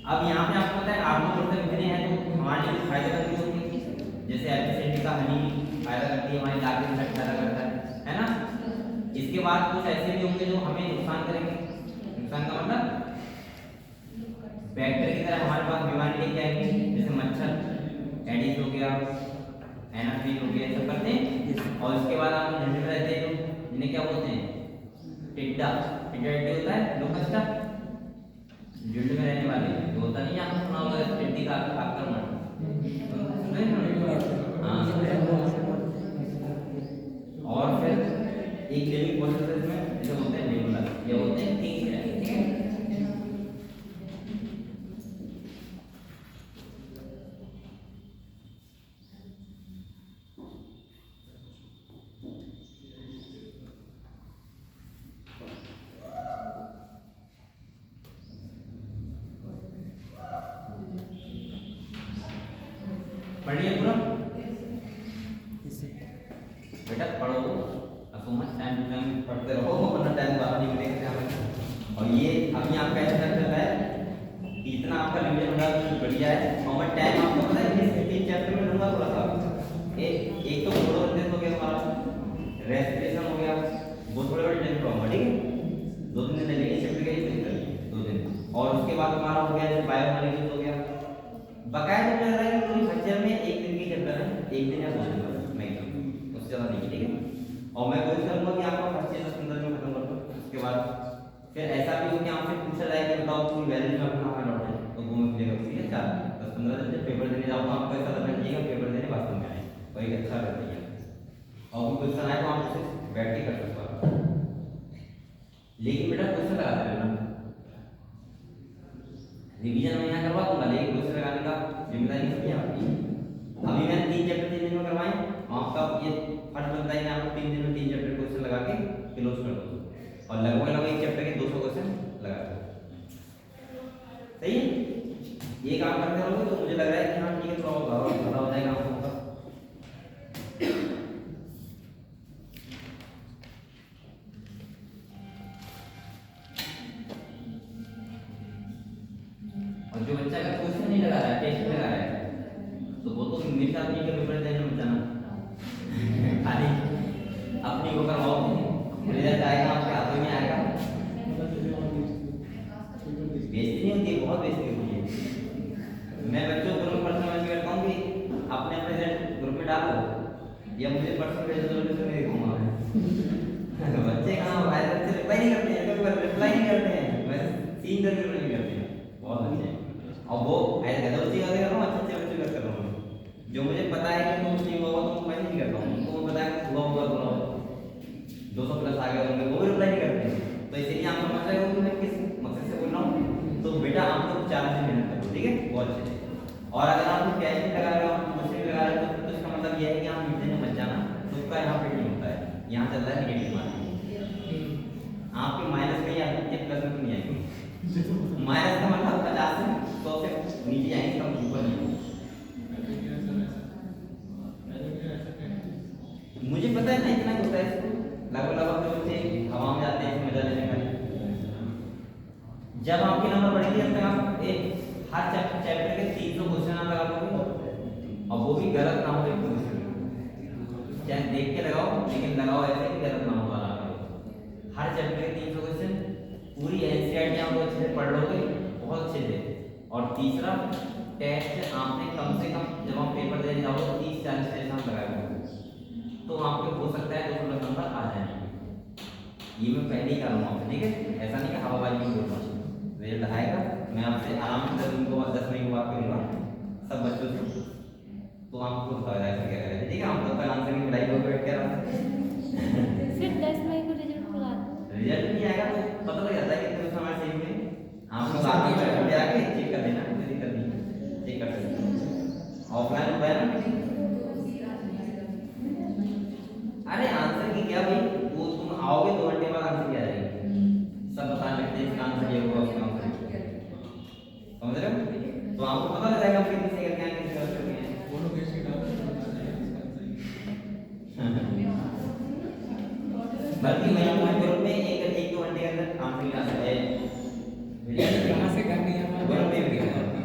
अब यहाँ पे आपको पता है आर्थ्रोपोडा कितने हैं, तो हमारे लिए फायदा करती होती है, जैसे एपिसेंटिका हनी फायदा करती है, हमारी लार्ज इंसेक्ट फायदा करता है ना। इसके बाद कुछ ऐसे भी होंगे जो हमें नुकसान करेंगे। नुकसान का मतलब बैक्टीरिया की तरह हमारे पास बीमारी लेके आएंगे, जैसे मच्छर, एडिस हो गया, एनाफिल हो गया, सब करते हैं। और इसके बाद आप झंडे में रहते हैं जो जिन्हें क्या बोलते हैं, टिड्डा। टिड्डा होता है लोकस्टा, झुंड में रहने वाले, जो होता नहीं आपने सुना होगा टिड्डी का आक्रमण, हाँ। और फिर एक लिविंग प्रोसेस में जो होते हैं रेगुलर, ये होते हैं किंग क्रैब, ठीक है। पढ़िए पूरा बेटा, पढ़ो तो मत टाइम टू टाइम पढ़ते रहो, वरना टाइम बाहर नहीं मिलेगा। और ये अभी आपका ऐसा चल रहा है कि इतना आपका रिवीजन हो रहा है, बढ़िया है। और मैं टाइम आपको पता है कि 15 चैप्टर में लूंगा थोड़ा सा। एक तो फोटोसिंथेसिस हो गया हमारा, रेस्पिरेशन हो गया, वो थोड़े बड़े टाइम पढ़ाऊंगा, ठीक है। 2-3 दिन लगेंगे चैप्टर के लिए, 2 दिन। और उसके बाद हमारा हो गया बायोमोलिक्यूल्स हो गया, बकायदा चल रहा है कि लेक्चर में 1 दिन की चैप्टर है, 1 दिन या 2 दिन का मैक्सिमम, उससे ज़्यादा नहीं, ठीक है। और मैं कोशिश करूंगा कि आपका फर्स्ट ईयर 15 में खत्म कर दूं। उसके बाद फिर ऐसा भी हो कि आपसे पूछा जाए कि बताओ फुल वैल्यू में अपना नाम लौट है तो वो में क्लियर ठीक है 4 10 15 दिन जब पेपर देने जाओ आपको ऐसा लगना चाहिए कि पेपर देने वास्तव में आए और एक अच्छा कर दिया और भी क्वेश्चन आए तो आप उसे बैठ के कर सकते हो लेकिन बेटा क्वेश्चन लगा देना रिवीजन में यहाँ करवा दूंगा लेकिन क्वेश्चन लगाने का जिम्मेदारी सबकी आपकी अभी मैंने 3 चैप्टर 3 दिन में करवाए आपका ये फर्स्ट बनता है कि आप 3 दिन में 3 चैप्टर क्वेश्चन लगा के क्लोज कर दो और लगभग एक चैप्टर के 200 क्वेश्चन लगा दो सही है ये काम करते रहोगे तो मुझे लग रहा है कि हाँ ठीक है थोड़ा भला हो जाएगा आप लोगों का और जो बच्चा का क्वेश्चन नहीं लगा रहा है टेस्ट लगा रहा है तो वो तो मेरे साथ नहीं के पेपर देने में जाना खाली अपनी को करवाओ रिजल्ट आएगा आपके हाथों में आएगा बेइज्जती नहीं होती बहुत बेइज्जती होती है मैं बच्चों को ग्रुप पर्सनल करता हूँ कि अपने अपने रिजल्ट ग्रुप में डालो या मुझे पर्सनल रिजल्ट में देखूंगा बच्चे कहाँ हमारे बच्चे रिप्लाई नहीं करते हैं कभी रिप्लाई नहीं करते हैं वैसे सीन करके नहीं करते हैं बहुत अच्छे और वो ऐसे गलती कर रहा हूँ अच्छे अच्छे बच्चे कर रहा हूँ जो मुझे पता है कि कुछ नहीं हुआ तो मैं नहीं करता हूँ उनको पता है कि हुआ हुआ तो 200 प्लस आ गए होंगे वो भी रिप्लाई नहीं करते हैं तो इसीलिए आप समझ रहे हो कि मैं किस मकसद से बोल रहा हूँ तो बेटा आप लोग 4 दिन मेहनत करो ठीक है बहुत अच्छे और अगर आप कैश नहीं लगा रहे हो आप मशीन लगा रहे हो तो इसका मतलब यह है कि आप मीटिंग में मत जाना तो उसका यहाँ पे नहीं होता है यहाँ चल रहा है नेगेटिव मार्किंग आपके माइनस में या प्लस में तो नहीं आएंगे माइनस का मतलब 50 से 100 से नीचे जाएंगे कम ऊपर नहीं मुझे पता है ना इतना ही होता है लगभग लगभग जो बच्चे हवा में जाते हैं मजा लेने का जब आपके नंबर बढ़ेंगे तब तक आप हर चैप्टर के 300 क्वेश्चन आप लगा लोगे और वो भी गलत ना हो एक क्वेश्चन चाहे देख के लगाओ लेकिन लगाओ ऐसे कि गलत ना हो वाला हर चैप्टर के 300 क्वेश्चन पूरी एनसीईआरटी आप लोग अच्छे से पढ़ लोगे बहुत अच्छे से और तीसरा टेस्ट आपने कम से कम जब आप पेपर देने जाओगे 30-40 टेस्ट आप लगाए तो आपके हो सकता है 200 नंबर आ जाएंगे ये मैं पहले ही कर रहा हूँ ठीक है ऐसा नहीं कि हवाबाजी में बोल रहा हूँ रिजल्ट आएगा मैं आपसे आराम से 10 मिनट बात करूँगा सब बच्चों से तो आपको बता रहा है क्या करें ठीक है हम लोग कल आंसर की पढ़ाई को बैठ कर फिर 10 मई को रिजल्ट बुला दो रिजल्ट नहीं आएगा तो पता लग जाता है कितने समय सही में आप लोग आके चेक कर देना कोई दिक्कत नहीं चेक कर सकते ऑफलाइन होता है ना अरे आंसर की क्या भाई वो तुम आओगे 2 घंटे बाद आंसर क्या आएगी सब बता सकते हैं इसका आंसर ये होगा उसका आंसर समझ रहे हो तो आपको पता लग जाएगा कितने से करके आएंगे किस करके हैं वो लोग कैसे डाल बल्कि मैं ग्रुप में एक 2 घंटे के अंदर आंसर आ सकता है कहाँ से करनी है ग्रुप में भी आपने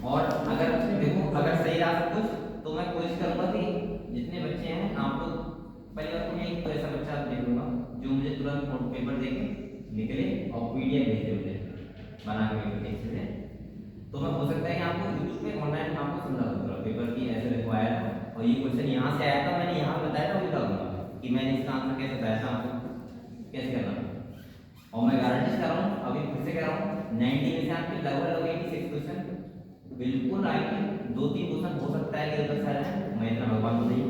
और अगर देखो अगर सही रहा सब कुछ तो मैं कोशिश करूंगा कि जितने बच्चे हैं आप लोग पहली बात तो मैं एक तो ऐसा बच्चा देख लूंगा जो मुझे तुरंत नोट पेपर देके निकले और पीडीएफ भेज दे मुझे बना के अच्छे से तो मैं हो सकता है कि आपको यूट्यूब पे ऑनलाइन आपको समझा दूंगा पेपर की ऐसे देखो आया था और ये क्वेश्चन यहाँ से आया था मैंने यहाँ बताया था वो बता दूंगा कि मैंने इसका आंसर कैसे बताया था आपको कैसे करना और मैं गारंटी कर रहा हूँ अभी फिर से कह रहा हूँ 90 में से आपके लगभग 86 क्वेश्चन बिल्कुल आएंगे 2-3 क्वेश्चन हो सकता है कि गलत सारे हैं मैं इतना भगवान को नहीं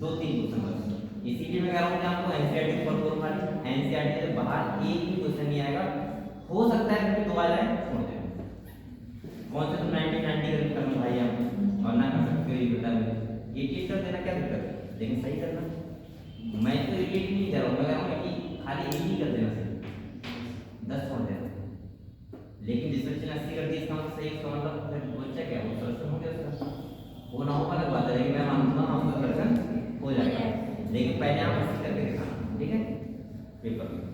2-3 क्वेश्चन बस इसीलिए मैं कह रहा हूँ कि आपको एनसीईआरटी पर कोर्स वाली एनसीईआरटी से बाहर एक भी क्वेश्चन नहीं आएगा हो सकता है कि 2 आ जाए छोड़ दें कौन से तुम 90 करना भाई आप और ना कर सकते हो ये बता मुझे ये चीज कर देना क्या दिक्कत है लेकिन सही करना मैं तो ये नहीं कर रहा हूँ मैं कह रहा हूँ कि खाली एक ही कर देना सही 10 छोड़ देना लेकिन जिस बच्चे ने 80 कर दी इसका मतलब सही इसका मतलब फिर बच्चा क्या वो सर हो गया उसका वो ना हो अलग बात है लेकिन मैं मानूंगा आपका पर्सन हो जाएगा लेकिन पहले आप 80 करके दिखाना ठीक है पेपर में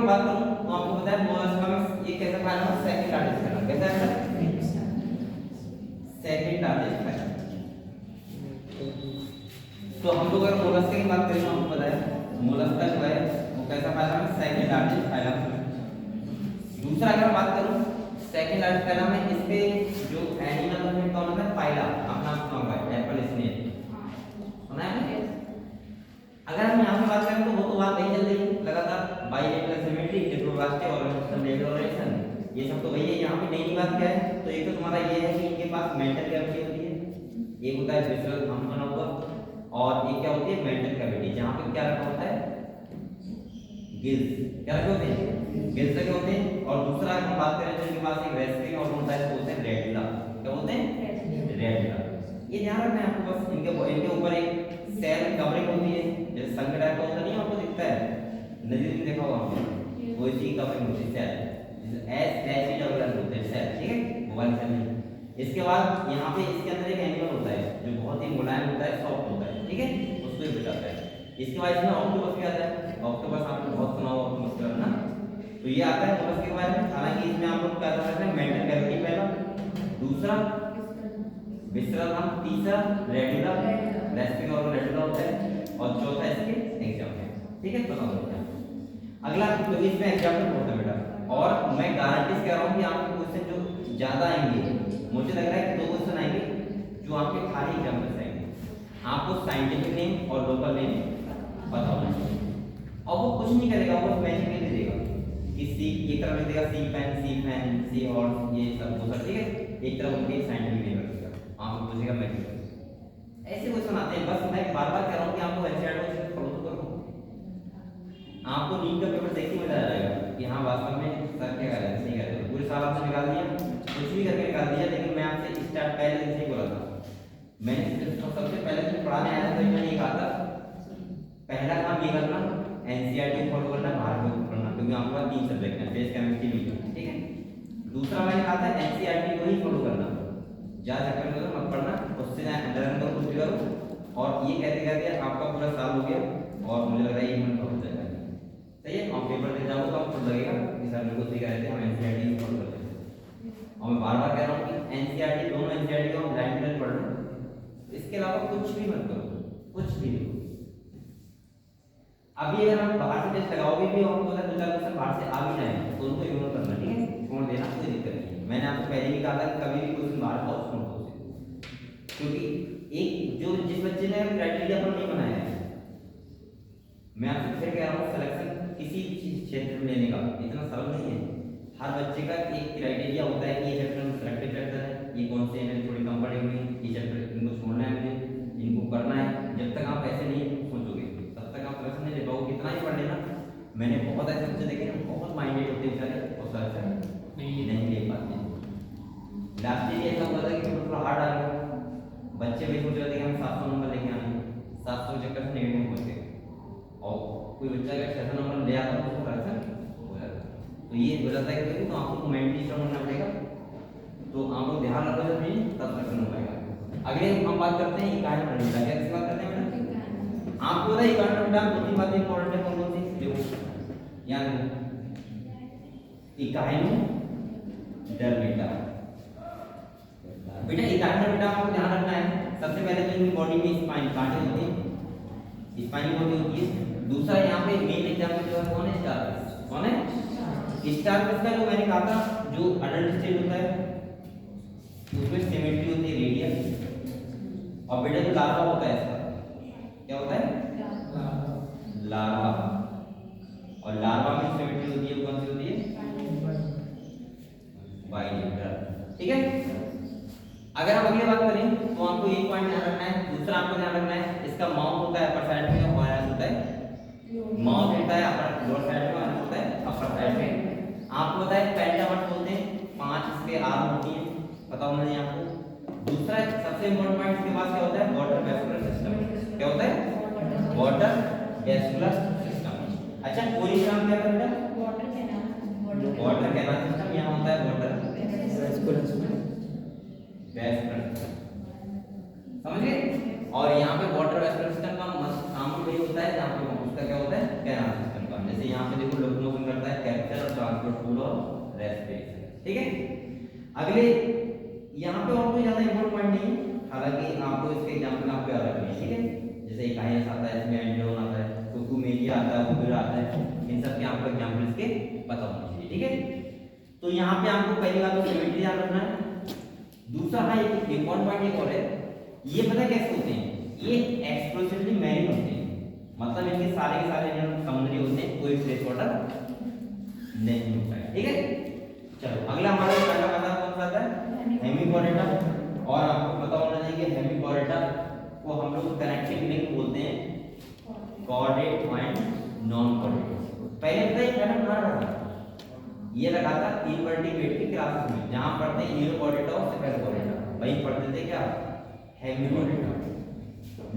की बात करूं तो आपको पता है मोलस्का में ये कैसा फाइलम है, सेकंड लार्जेस्ट फाइलम। कैसा है? Second largest phylum. तो हम लोग अगर मोलस्का की बात करें तो आपको पता है मोलस्का जो है वो कैसा फाइलम है, सेकंड लार्जेस्ट फाइलम है। दूसरा अगर बात करूं सेकंड लार्जेस्ट फाइलम है, इसके जो एनिमल में कौन है, पाइला। अपना सुना होगा एप्पल स्नेक, सुना है? अगर हम यहाँ पे बात करें तो वो तो बात नहीं चल रही लगातार bilateral symmetry, diploblastic organism regularisation, ये सब तो वही है। यहाँ पे नई बात क्या है, तो एक तो तुम्हारा ये है कि इनके पास मेंटल कैविटी होती है, एक होता है विसरल थंब बना हुआ, और एक क्या होती है मेंटल कैविटी, जहाँ पे क्या रखा होता है गिल्स, क्या रखे होते हैं गिल्स रखे होते हैं। और दूसरा हम बात करें तो इनके पास एक रेस्पिरेटरी ऑर्गन होता है, वो होते हैं रेटिना। क्या होते हैं? रेटिना। ये ध्यान रखना है आपको बस। इनके ऊपर एक सेल कवरिंग होती है, जैसे संग टाइप का होता नहीं आपको दिखता है, नजर में देखा होगा आपने, वो इसी कवरिंग होती है cell, S H E double L होते हैं सेल, ठीक है, मोबाइल सेल नहीं। इसके बाद यहाँ पे इसके अंदर एक एनिमल होता है जो बहुत ही मुलायम होता है, सॉफ्ट होता है, ठीक है, उसको ही बचाता है। इसके बाद इसमें ऑक्टोपस भी आता है। ऑक्टोपस आपने बहुत सुना होगा, ऑक्टोपस का ना, तो ये आता है मोलस्क के बारे में। हालांकि इसमें आप लोग क्या कर सकते हैं, मेंटल कैविटी पहला, दूसरा विसरल थंब, तीसरा रेटिना, रेस्पिरेटरी ऑर्गन रेटिना होता है, और चौथा इसके एग्जाम है, ठीक है, पता होगा। अगला तो इसमें एग्जाम्पल बहुत है बेटा, और मैं गारंटी से कह रहा हूँ कि आपके क्वेश्चन जो ज्यादा आएंगे, मुझे लग रहा है कि 2 क्वेश्चन आएंगे जो आपके खाली एग्जाम्पल आएंगे, आपको साइंटिफिक नेम और लोकल नेम पता होना चाहिए। और वो कुछ नहीं करेगा, वो मैजिक नहीं देगा कि सी एक तरफ लिख देगा सी पेन सी हॉर्स, ये सब वो सब, ठीक है, एक तरफ उनके साइंटिफिक नेम रखेगा, आपको पूछेगा मैजिक। ऐसे क्वेश्चन आते हैं। बस मैं बार-बार कह रहा हूं कि आपको एनसीईआरटी को फॉलो करो, आपको नीट का पेपर देख के मजा आ जाएगा कि हां वास्तव में सर क्या कर रहे हैं, सही कर रहे हैं। पूरे साल आपने निकाल दिया, कुछ भी करके निकाल दिया, लेकिन मैं आपसे स्टार्ट पहले दिन से ही बोला था, मैंने सबसे पहले जब पढ़ाने आया था तो मैंने ये कहा था पहला काम ये करना एनसीईआरटी फॉलो करना, बाहर को पढ़ना, क्योंकि आपके पास 3 सब्जेक्ट हैं, बेस केमिस्ट्री भी, ठीक है। दूसरा मैंने कहा था एनसीईआरटी को ही फॉलो करना, ज्यादा चक्कर में मत पढ़ना, उससे ना अंडरलाइन करो, कुछ भी करो। और ये कहते कहते आपका पूरा साल हो गया और मुझे लग रहा है ये मिनट हो जाएगा, सही है। आप पेपर दे जाओगे तो आपको लगेगा कि सर मेरे को सही कह रहे थे, हम एनसीईआरटी फॉलो करते हैं। और मैं बार-बार कह रहा हूँ कि एनसीईआरटी दोनों एनसीईआरटी को ब्लाइंड में पढ़ लो, इसके अलावा कुछ भी मत करो, कुछ भी नहीं। अभी अगर आप बाहर से टेस्ट लगाओगे भी और आपको 2-4 क्वेश्चन बाहर से आ भी जाए तो उनको इग्नोर करना, ठीक है, छोड़ देना, कोई दिक्कत नहीं है। मैंने आपको पहले भी कहा था कि कभी भी क्वेश्चन बाहर का छोड़ दो, क्योंकि एक जो जिस बच्चे ने क्राइटेरिया पर नहीं बनाया है, मैं आपसे फिर कह रहा हूँ सिलेक्शन किसी भी क्षेत्र में लेने का इतना सरल नहीं है। हर बच्चे का एक क्राइटेरिया होता है कि ये चैप्टर में सिलेक्टेड चैप्टर है, ये कौन से हैं थोड़ी कम पढ़े हुए हैं, ये चैप्टर इनको छोड़ना है, मुझे इनको करना है। जब तक आप ऐसे नहीं सोचोगे तब तक आप सिलेक्शन नहीं ले पाओगे, कितना ही पढ़ लेना। मैंने बहुत ऐसे बच्चे देखे हैं बहुत माइंडेड होते हैं बेचारे और सिलेक्शन नहीं ले पाते। लास्ट ईयर ऐसा हुआ था कि थोड़ा हार्ड आ गया, बच्चे भी सोच रहे थे कि हम 700 नंबर लेके आएंगे, 700 चक्कर से नेगेटिव पहुंच गए, और कोई बच्चा अगर 600 नंबर ले आता तो उसको सिलेक्शन हो जाता। तो ये हो जाता है कि तो आपको मेंटली स्ट्रांग होना पड़ेगा, तो आप लोग ध्यान रखो जब भी तब सिलेक्शन हो पाएगा। अगले हम बात करते हैं इकाइनोमिक क्या किस बात करते हैं मैडम, आपको पता है इकाइनोमिक 2 बातें इंपॉर्टेंट है, कौन कौन सी देखो याद रखो, इकाइनोडर्मिटा। बेटा इकाइनोडर्मिटा आपको ध्यान रखना है, सबसे पहले तो इनकी बॉडी में स्पाइन कांटे होते हैं, स्पाइन बॉडी होती है। दूसरा यहाँ पे मेन एग्जांपल जो है कौन है, स्टारफिश। कौन है, स्टारफिश का जो मैंने कहा था जो अडल्ट स्टेज होता है उसमें सिमेट्री होती है रेडियल, और बेटा जो लार्वा होता है इसका क्या होता है, लार्वा, और लार्वा में सिमेट्री होती है कौन सी होती है, बाइलेटरल, ठीक है। अगर हम अगली बात करें तो आपको एक पॉइंट ध्यान रखना है, दूसरा आपको ध्यान रखना है इसका माउथ होता है अपर साइड में और ऐसा होता है, माउथ होता है अपर लोअर साइड में और होता है अपर साइड में। आपको पता है पेंटावर्स होते हैं, 5 इसके आर्म होती है, पता होना चाहिए आपको। दूसरा सबसे इंपॉर्टेंट पॉइंट इसके पास क्या होता है, वाटर वेस्कुलर सिस्टम। क्या होता है, वाटर वेस्कुलर सिस्टम। अच्छा कोरिग्राम क्या करता है, वाटर कैनाल सिस्टम, यहाँ होता है वाटर वेस्कुलर सिस्टम, समझ गए। और यहाँ पे वाटर वेस्कुलर सिस्टम का काम वही होता है जहाँ पे उसका क्या होता है, कैनाल सिस्टम का। जैसे यहाँ पे देखो लोकोमोशन करता है ट्रांसपोर्ट फूड और रेस्पिरेशन। ठीक है, अगले यहाँ पे और कोई ज्यादा इंपॉर्टेंट पॉइंट नहीं है, हालांकि आपको इसके एग्जांपल आपको याद रखने हैं। ठीक है, जैसे इकाइस आता है, इसमें एंड्रोन आता है, कुकुमेलिया आता है, उबेरा आता है, इन सब के आपको एग्जांपल इसके पता होना चाहिए। ठीक है, तो यहाँ पे आपको पहली बात तो सिमेट्री याद रखना है। दूसरा है एक इंपॉर्टेंट पॉइंट एक और है, ये पता है कैसे होते हैं, ये एक्सक्लूसिवली मैरीन होते हैं, मतलब इनके सारे के सारे समुद्री होते हैं, कोई फ्रेश वाटर नहीं होता है। ठीक है, चलो अगला हमारा पहला वाला कौन सा आता है, हेमिकोरेटा। और आपको पता होना चाहिए कि हेमिकोरेटा को हम लोग कनेक्टिंग लिंक बोलते हैं, कोऑर्डिनेट पॉइंट नॉन कोऑर्डिनेट। पहले बताइए मैडम कहां रखा था, ये रखा था इनवर्टिब्रेट की क्लासेस में, जहां पढ़ते हैं यूनिकोऑर्डिनेट और सेपेरोकोऑर्डिनेट, वहीं पढ़ते थे क्या, हेमिकोरेटा।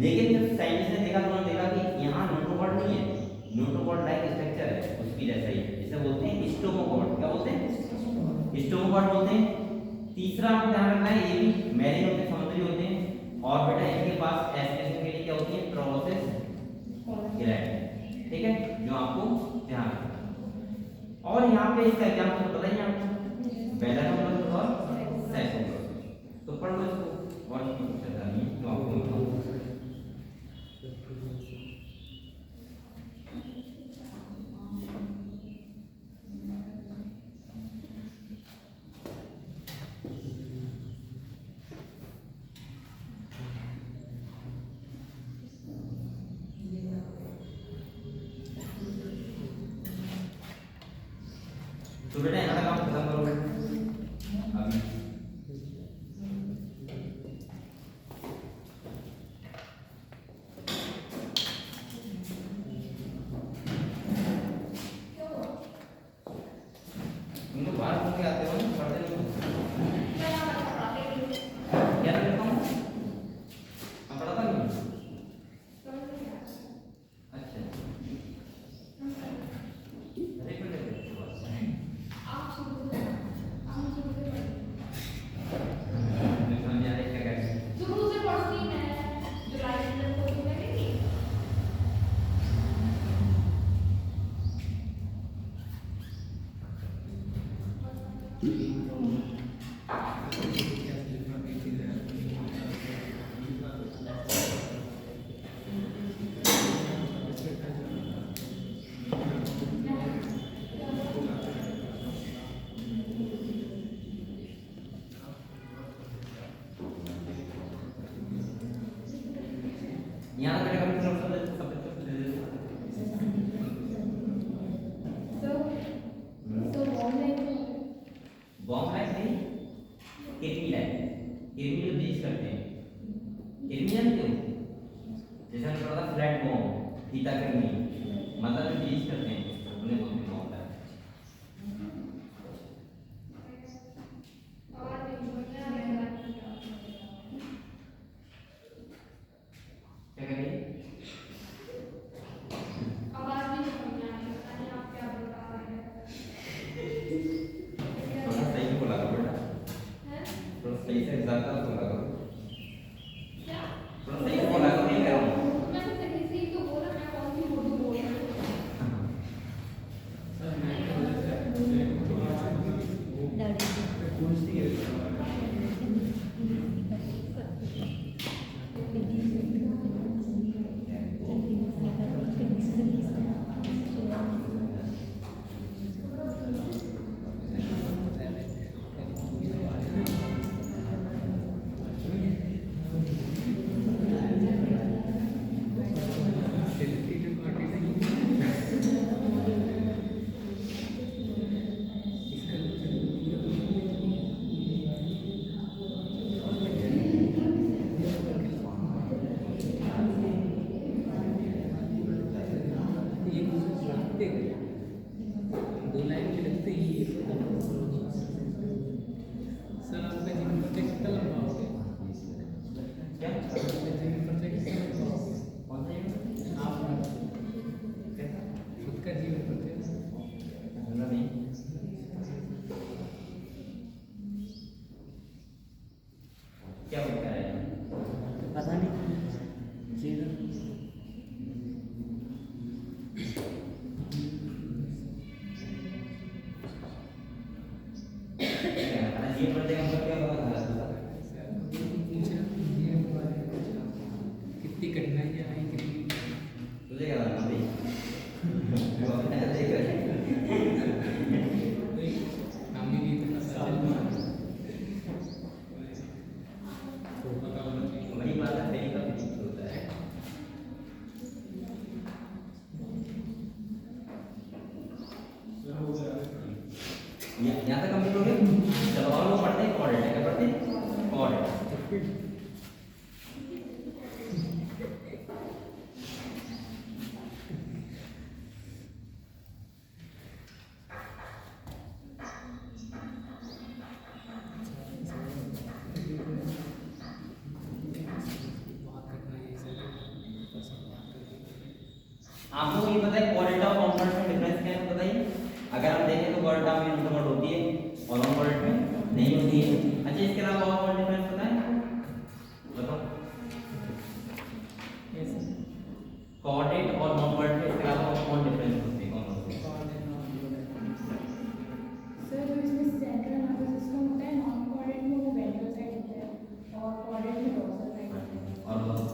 लेकिन जब साइंटिस्ट ने देखा तो उन्होंने देखा कि यहाँ न्यूट्रोकॉर्ड नहीं है, न्यूट्रोकॉर्ड लाइक स्ट्रक्चर है उसकी जैसा ही, इसे बोलते हैं स्टोमोकॉर्ड। क्या बोलते हैं, स्टोमोकॉर्ड बोलते हैं। तीसरा आपको ध्यान रखना है, ये भी मैरीन होते हैं, समुद्री होते हैं, और बेटा इनके पास एस्पिरेशन के लिए क्या होती है, प्रोसेस ग्लैंड। ठीक है, जो आपको ध्यान रखना है। और यहाँ पे इसका एग्जांपल बताइए आपको, बेलानोमस और साइकोमस। तो पढ़ लो इसको, और कुछ पता नहीं तो आपको बताऊं। तो बेटा यहाँ तक आप खत्म करो बेटा अभी। तुम लोग बाहर घूम के आते हो ना, पढ़ते नहीं हो क्या करता हूँ, हम पढ़ाता नहीं। अच्छा एक मिनट यहाँ बेटा कभी सब बॉम्ब लाइट नहीं, किडनी लाइट, किडनी जो ब्रीच करते हैं, किडनी जानते हो, जैसे हमने पढ़ा था फ्लैट बॉम्ब, थीटा किडनी, मतलब जो ब्रीच करते हैं उन्हें बोलते हैं बॉम्ब लाइट। क्या करिए, थोड़ा सही बोला करो बेटा, थोड़ा सही से ज्यादा बोला करो, थोड़ा सही से बोला करो, नहीं कह रहा हूँ। ये पढ़ते हैं हम क्या होगा कितनी कठिनाइयाँ आई कितनी तुझे क्या लगता है वो अपने देख रहे हमें भी इतना सच वही बात है मेरी का भी होता है यहाँ तक कंप्लीट हो गया। चलो और लोग पढ़ते हैं कोऑर्डिनेट है, क्या पढ़ते हैं कोऑर्डिनेट। आपको ये पता है कोऑर्डिनेट और कॉम्पोनेंट में डिफरेंस क्या है बताइए। अगर हम देखें तो कोऑर्डिनेट में नंबर होती है और कॉम्पोनेंट में नहीं होती है। अच्छा इसके अलावा और डिफरेंस पता है बताओ। कोऑर्डिनेट और कॉम्पोनेंट में इसके अलावा और कौन डिफरेंस होते हैं कौन होते हैं? सर जो इसमें सेंट्रल नर्वस सिस्टम होता है नॉन कोऑर्डिनेट में वो वेंट्रल साइड होता है और कोऑर्डिनेट में डोर्सल साइड होता है। और बताओ।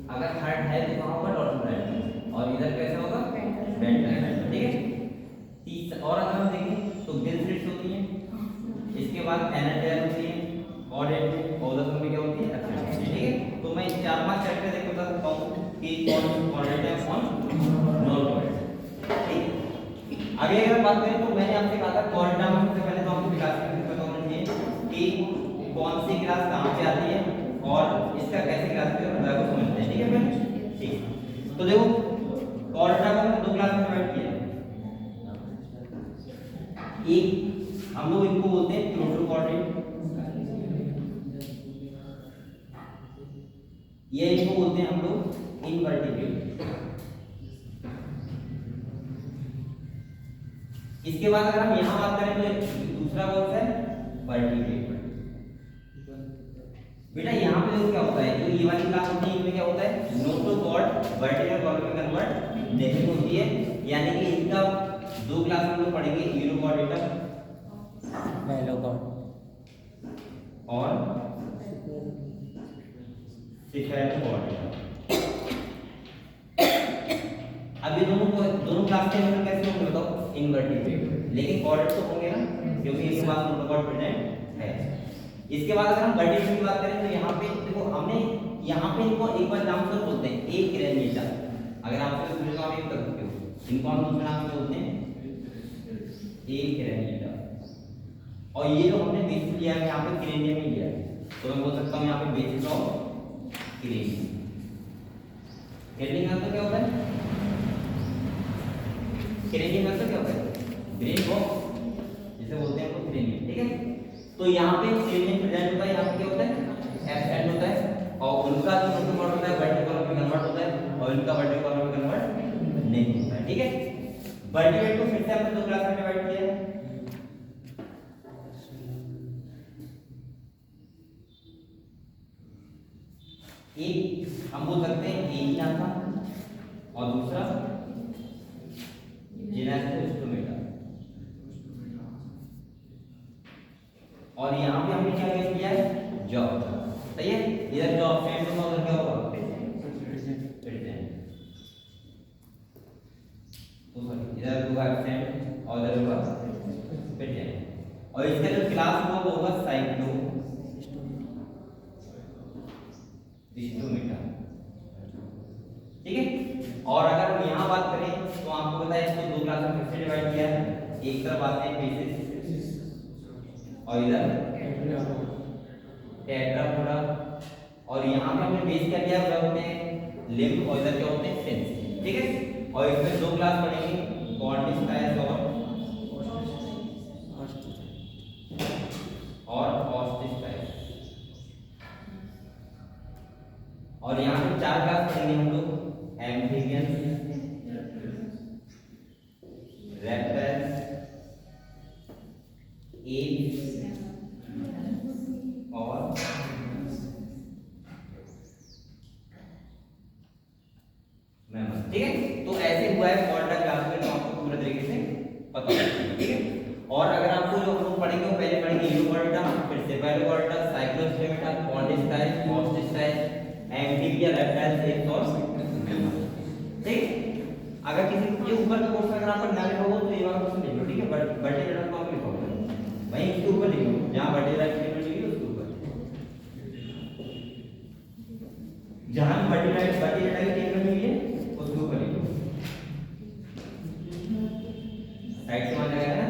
अगर थर्ड है तो कहाँ होगा डॉर्सल साइड और इधर कैसे होगा वेंट्रल साइड। ठीक है। तीसरा और अगर हम देखें तो गिल स्लिट्स होती हैं, इसके बाद एनर टेयर होती है कोऑर्डिनेट और उधर में क्या होती है एक्सेंट। ठीक है। तो मैं 4-5 चैप्टर देख बता सकता हूँ कि कौन कोऑर्डिनेट है कौन नॉन कोऑर्डिनेट। ठीक। आगे अगर बात करें तो मैंने आपसे कहा था कोऑर्डिनेट में सबसे पहले तो आपको विकास की पता होना चाहिए कि कौन सी क्लास कहाँ से आती है और इसका कैसे क्लास को समझते हैं। ठीक है फ्रेंड्स। ठीक। तो देखो कोऑर्डिनेट को हमने 2 क्लास में डिवाइड किया है। एक हम लोग इनको बोलते हैं क्लोजर कोऑर्डिनेट, ये इनको बोलते हैं हम लोग इनवर्टिब्रेट। इसके बाद अगर हम यहां बात करें तो दूसरा कौन सा है वर्टिब्रेट। बेटा यहाँ पे देखो क्या होता है जो ये वाली क्लास होती है इनमें क्या होता है notochord vertical column में कन्वर्ट नहीं होती है। यानी कि इनका 2 क्लास हम लोग पढ़ेंगे यूरो कोऑर्डिनेटर और सिफेरो कोऑर्डिनेटर। अब ये दोनों क्लास के अंदर कैसे होंगे बताओ इनवर्टिब्रेट, लेकिन कोऑर्डिनेट तो होंगे ना क्योंकि इनके पास नोट कॉर्ड प्रेजेंट है। इसके बाद अगर हम वर्टिब्रेट की बात करें तो यहाँ पे देखो हमने यहाँ पे इनको एक बार नाम से बोलते हैं एक किरेनियटा। अगर आपसे पूछे तो आप एक कर सकते हो इनको हम दूसरे नाम से बोलते हैं एक किरेनियटा। और ये जो हमने बेसिस लिया है यहाँ पे किरेनियम ही लिया है तो मैं बोल सकता हूँ यहाँ पे बेसिस ऑफ किरेनियम। किरेनियम का क्या होता है किरेनियम का क्या होता है ब्रेन बॉक्स जिसे बोलते हैं हम किरेनियम। ठीक है। तो यहाँ पे किरेनियम प्रेजेंट होता है यहाँ पे क्या होता है एब्सेंट होता है और उनका जो नोट कॉर्ड होता है वर्टिकल कॉलम में कन्वर्ट होता है और इनका वर्टिकल कॉलम में कन्वर्ट नहीं होता है। ठीक है। वर्टिब्रेट को फिर से हमने 2 क्लास में डिवाइड किया है। एक हम बोल सकते हैं एनियाथा और दूसरा जिनेस्टोस्टोमेटा। और यहाँ पे हमने क्या यूज किया है जॉ। सही है। इधर जॉ एब्सेंट होगा उधर क्या होगा प्रेजेंट। तो सॉरी इधर होगा एब्सेंट और इधर होगा प्रेजेंट। और इसका जो क्लास होगा वो होगा साइक्लो स्टोमेटा। ठीक है। और अगर हम यहाँ बात करें तो आपको पता है इसको 2 क्लास में फिर से डिवाइड किया है। एक तरफ आते हैं बेसिस और इधर टेट्रापोडा। और यहाँ पे हमने बेस क्या लिया है होते हैं लिम्ब और इधर क्या होते हैं सेंस। ठीक है। और इसमें 2 क्लास पढ़ेंगे कॉर्टिस्टाइस और ऑस्टिस्टाइस। और यहाँ पे 4 क्लास पढ़ेंगे हम लोग एम्फीबियंस रेप्टाइल्स एप्स और या लेफ्ट हैंड से सोर्स मेंबर। ठीक, अगर किसी ये ऊपर का क्वेश्चन अगर आपका ना लिखा हो तो ये वाला क्वेश्चन लिख लो, ठीक है, बट वर्टिकल कॉलम लिखो वहीं उसके ऊपर लिखो जहां वर्टिकल स्टेटमेंट लिखी है उसके ऊपर, जहां वर्टिकल स्टेटमेंट लिखी है उसके ऊपर लिखो, साइड से मान लगाएगा ना।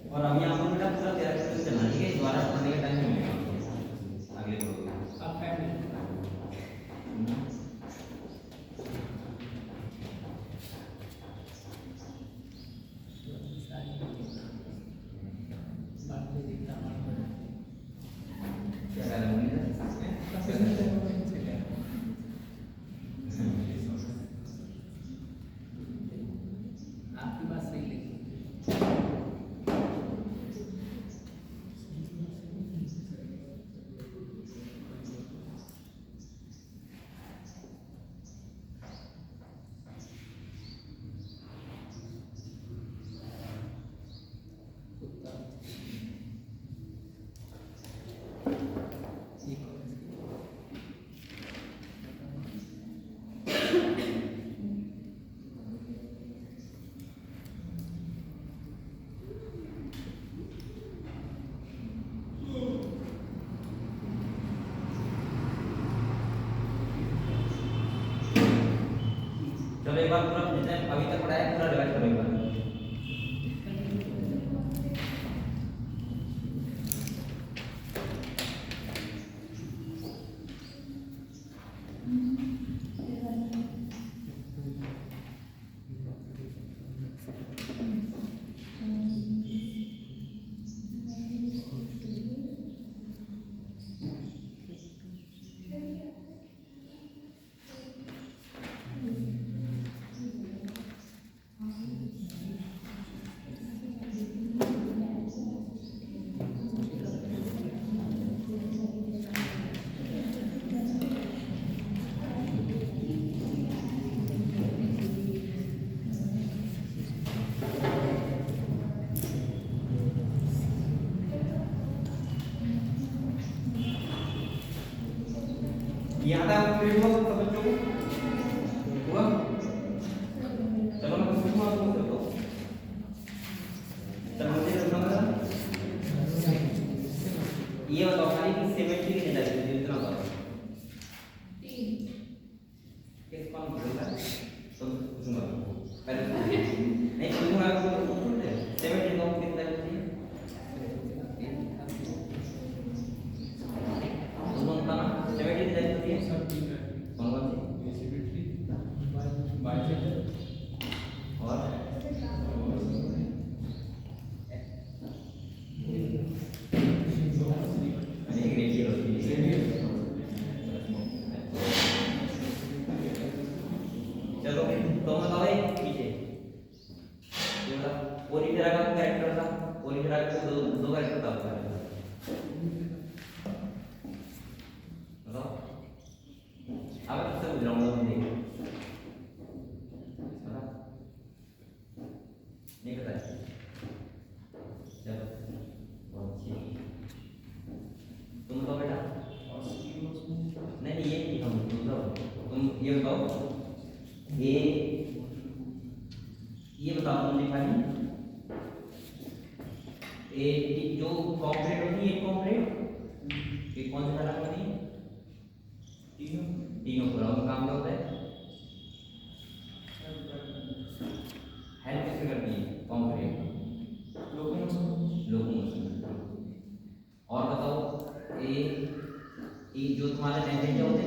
और हम यहाँ पर बेटा पूरा तैयार करके चलना, ठीक है, दोबारा पढ़ने का टाइम नहीं मिलेगा अगले प्रोग्राम आप आपकी बात सही लगी। चलो एक बार पूरा जितने अभी तक पढ़ा है पूरा रिवाइज करो एक बार। यहाँ तक कंप्लीट हुआ सब बच्चों को हुआ? चलो मैं कंप्लीट हुआ आपको कर दो। चलो मुझे रखना पड़ा। ये बताओ खाली कि सिमेट्री की डेटा है इतना बताओ। किस कौन बोलता है? तो सुनो पहले नहीं सुनो आपको सिमेट्री का कितना है? और पूरी तरह से दो कैरेक्टर बताओ बताओ। अब इससे पूछ रहा हूँ मैं देखो नहीं पता है चलो बहुत अच्छी तुम बताओ बेटा नहीं ये नहीं हम दूसरा तुम ये बताओ ये बताओ तुम लिखा नहीं जो कॉम्प्लेट होती है कॉम्प्लेट ये कौन सा तरह होती है तीनों पूरा उनका काम क्या होता है हेल्प किससे करती है कॉम्प्लेट लोकोमोशन और बताओ ये जो तुम्हारे लैंग्वेज होते हैं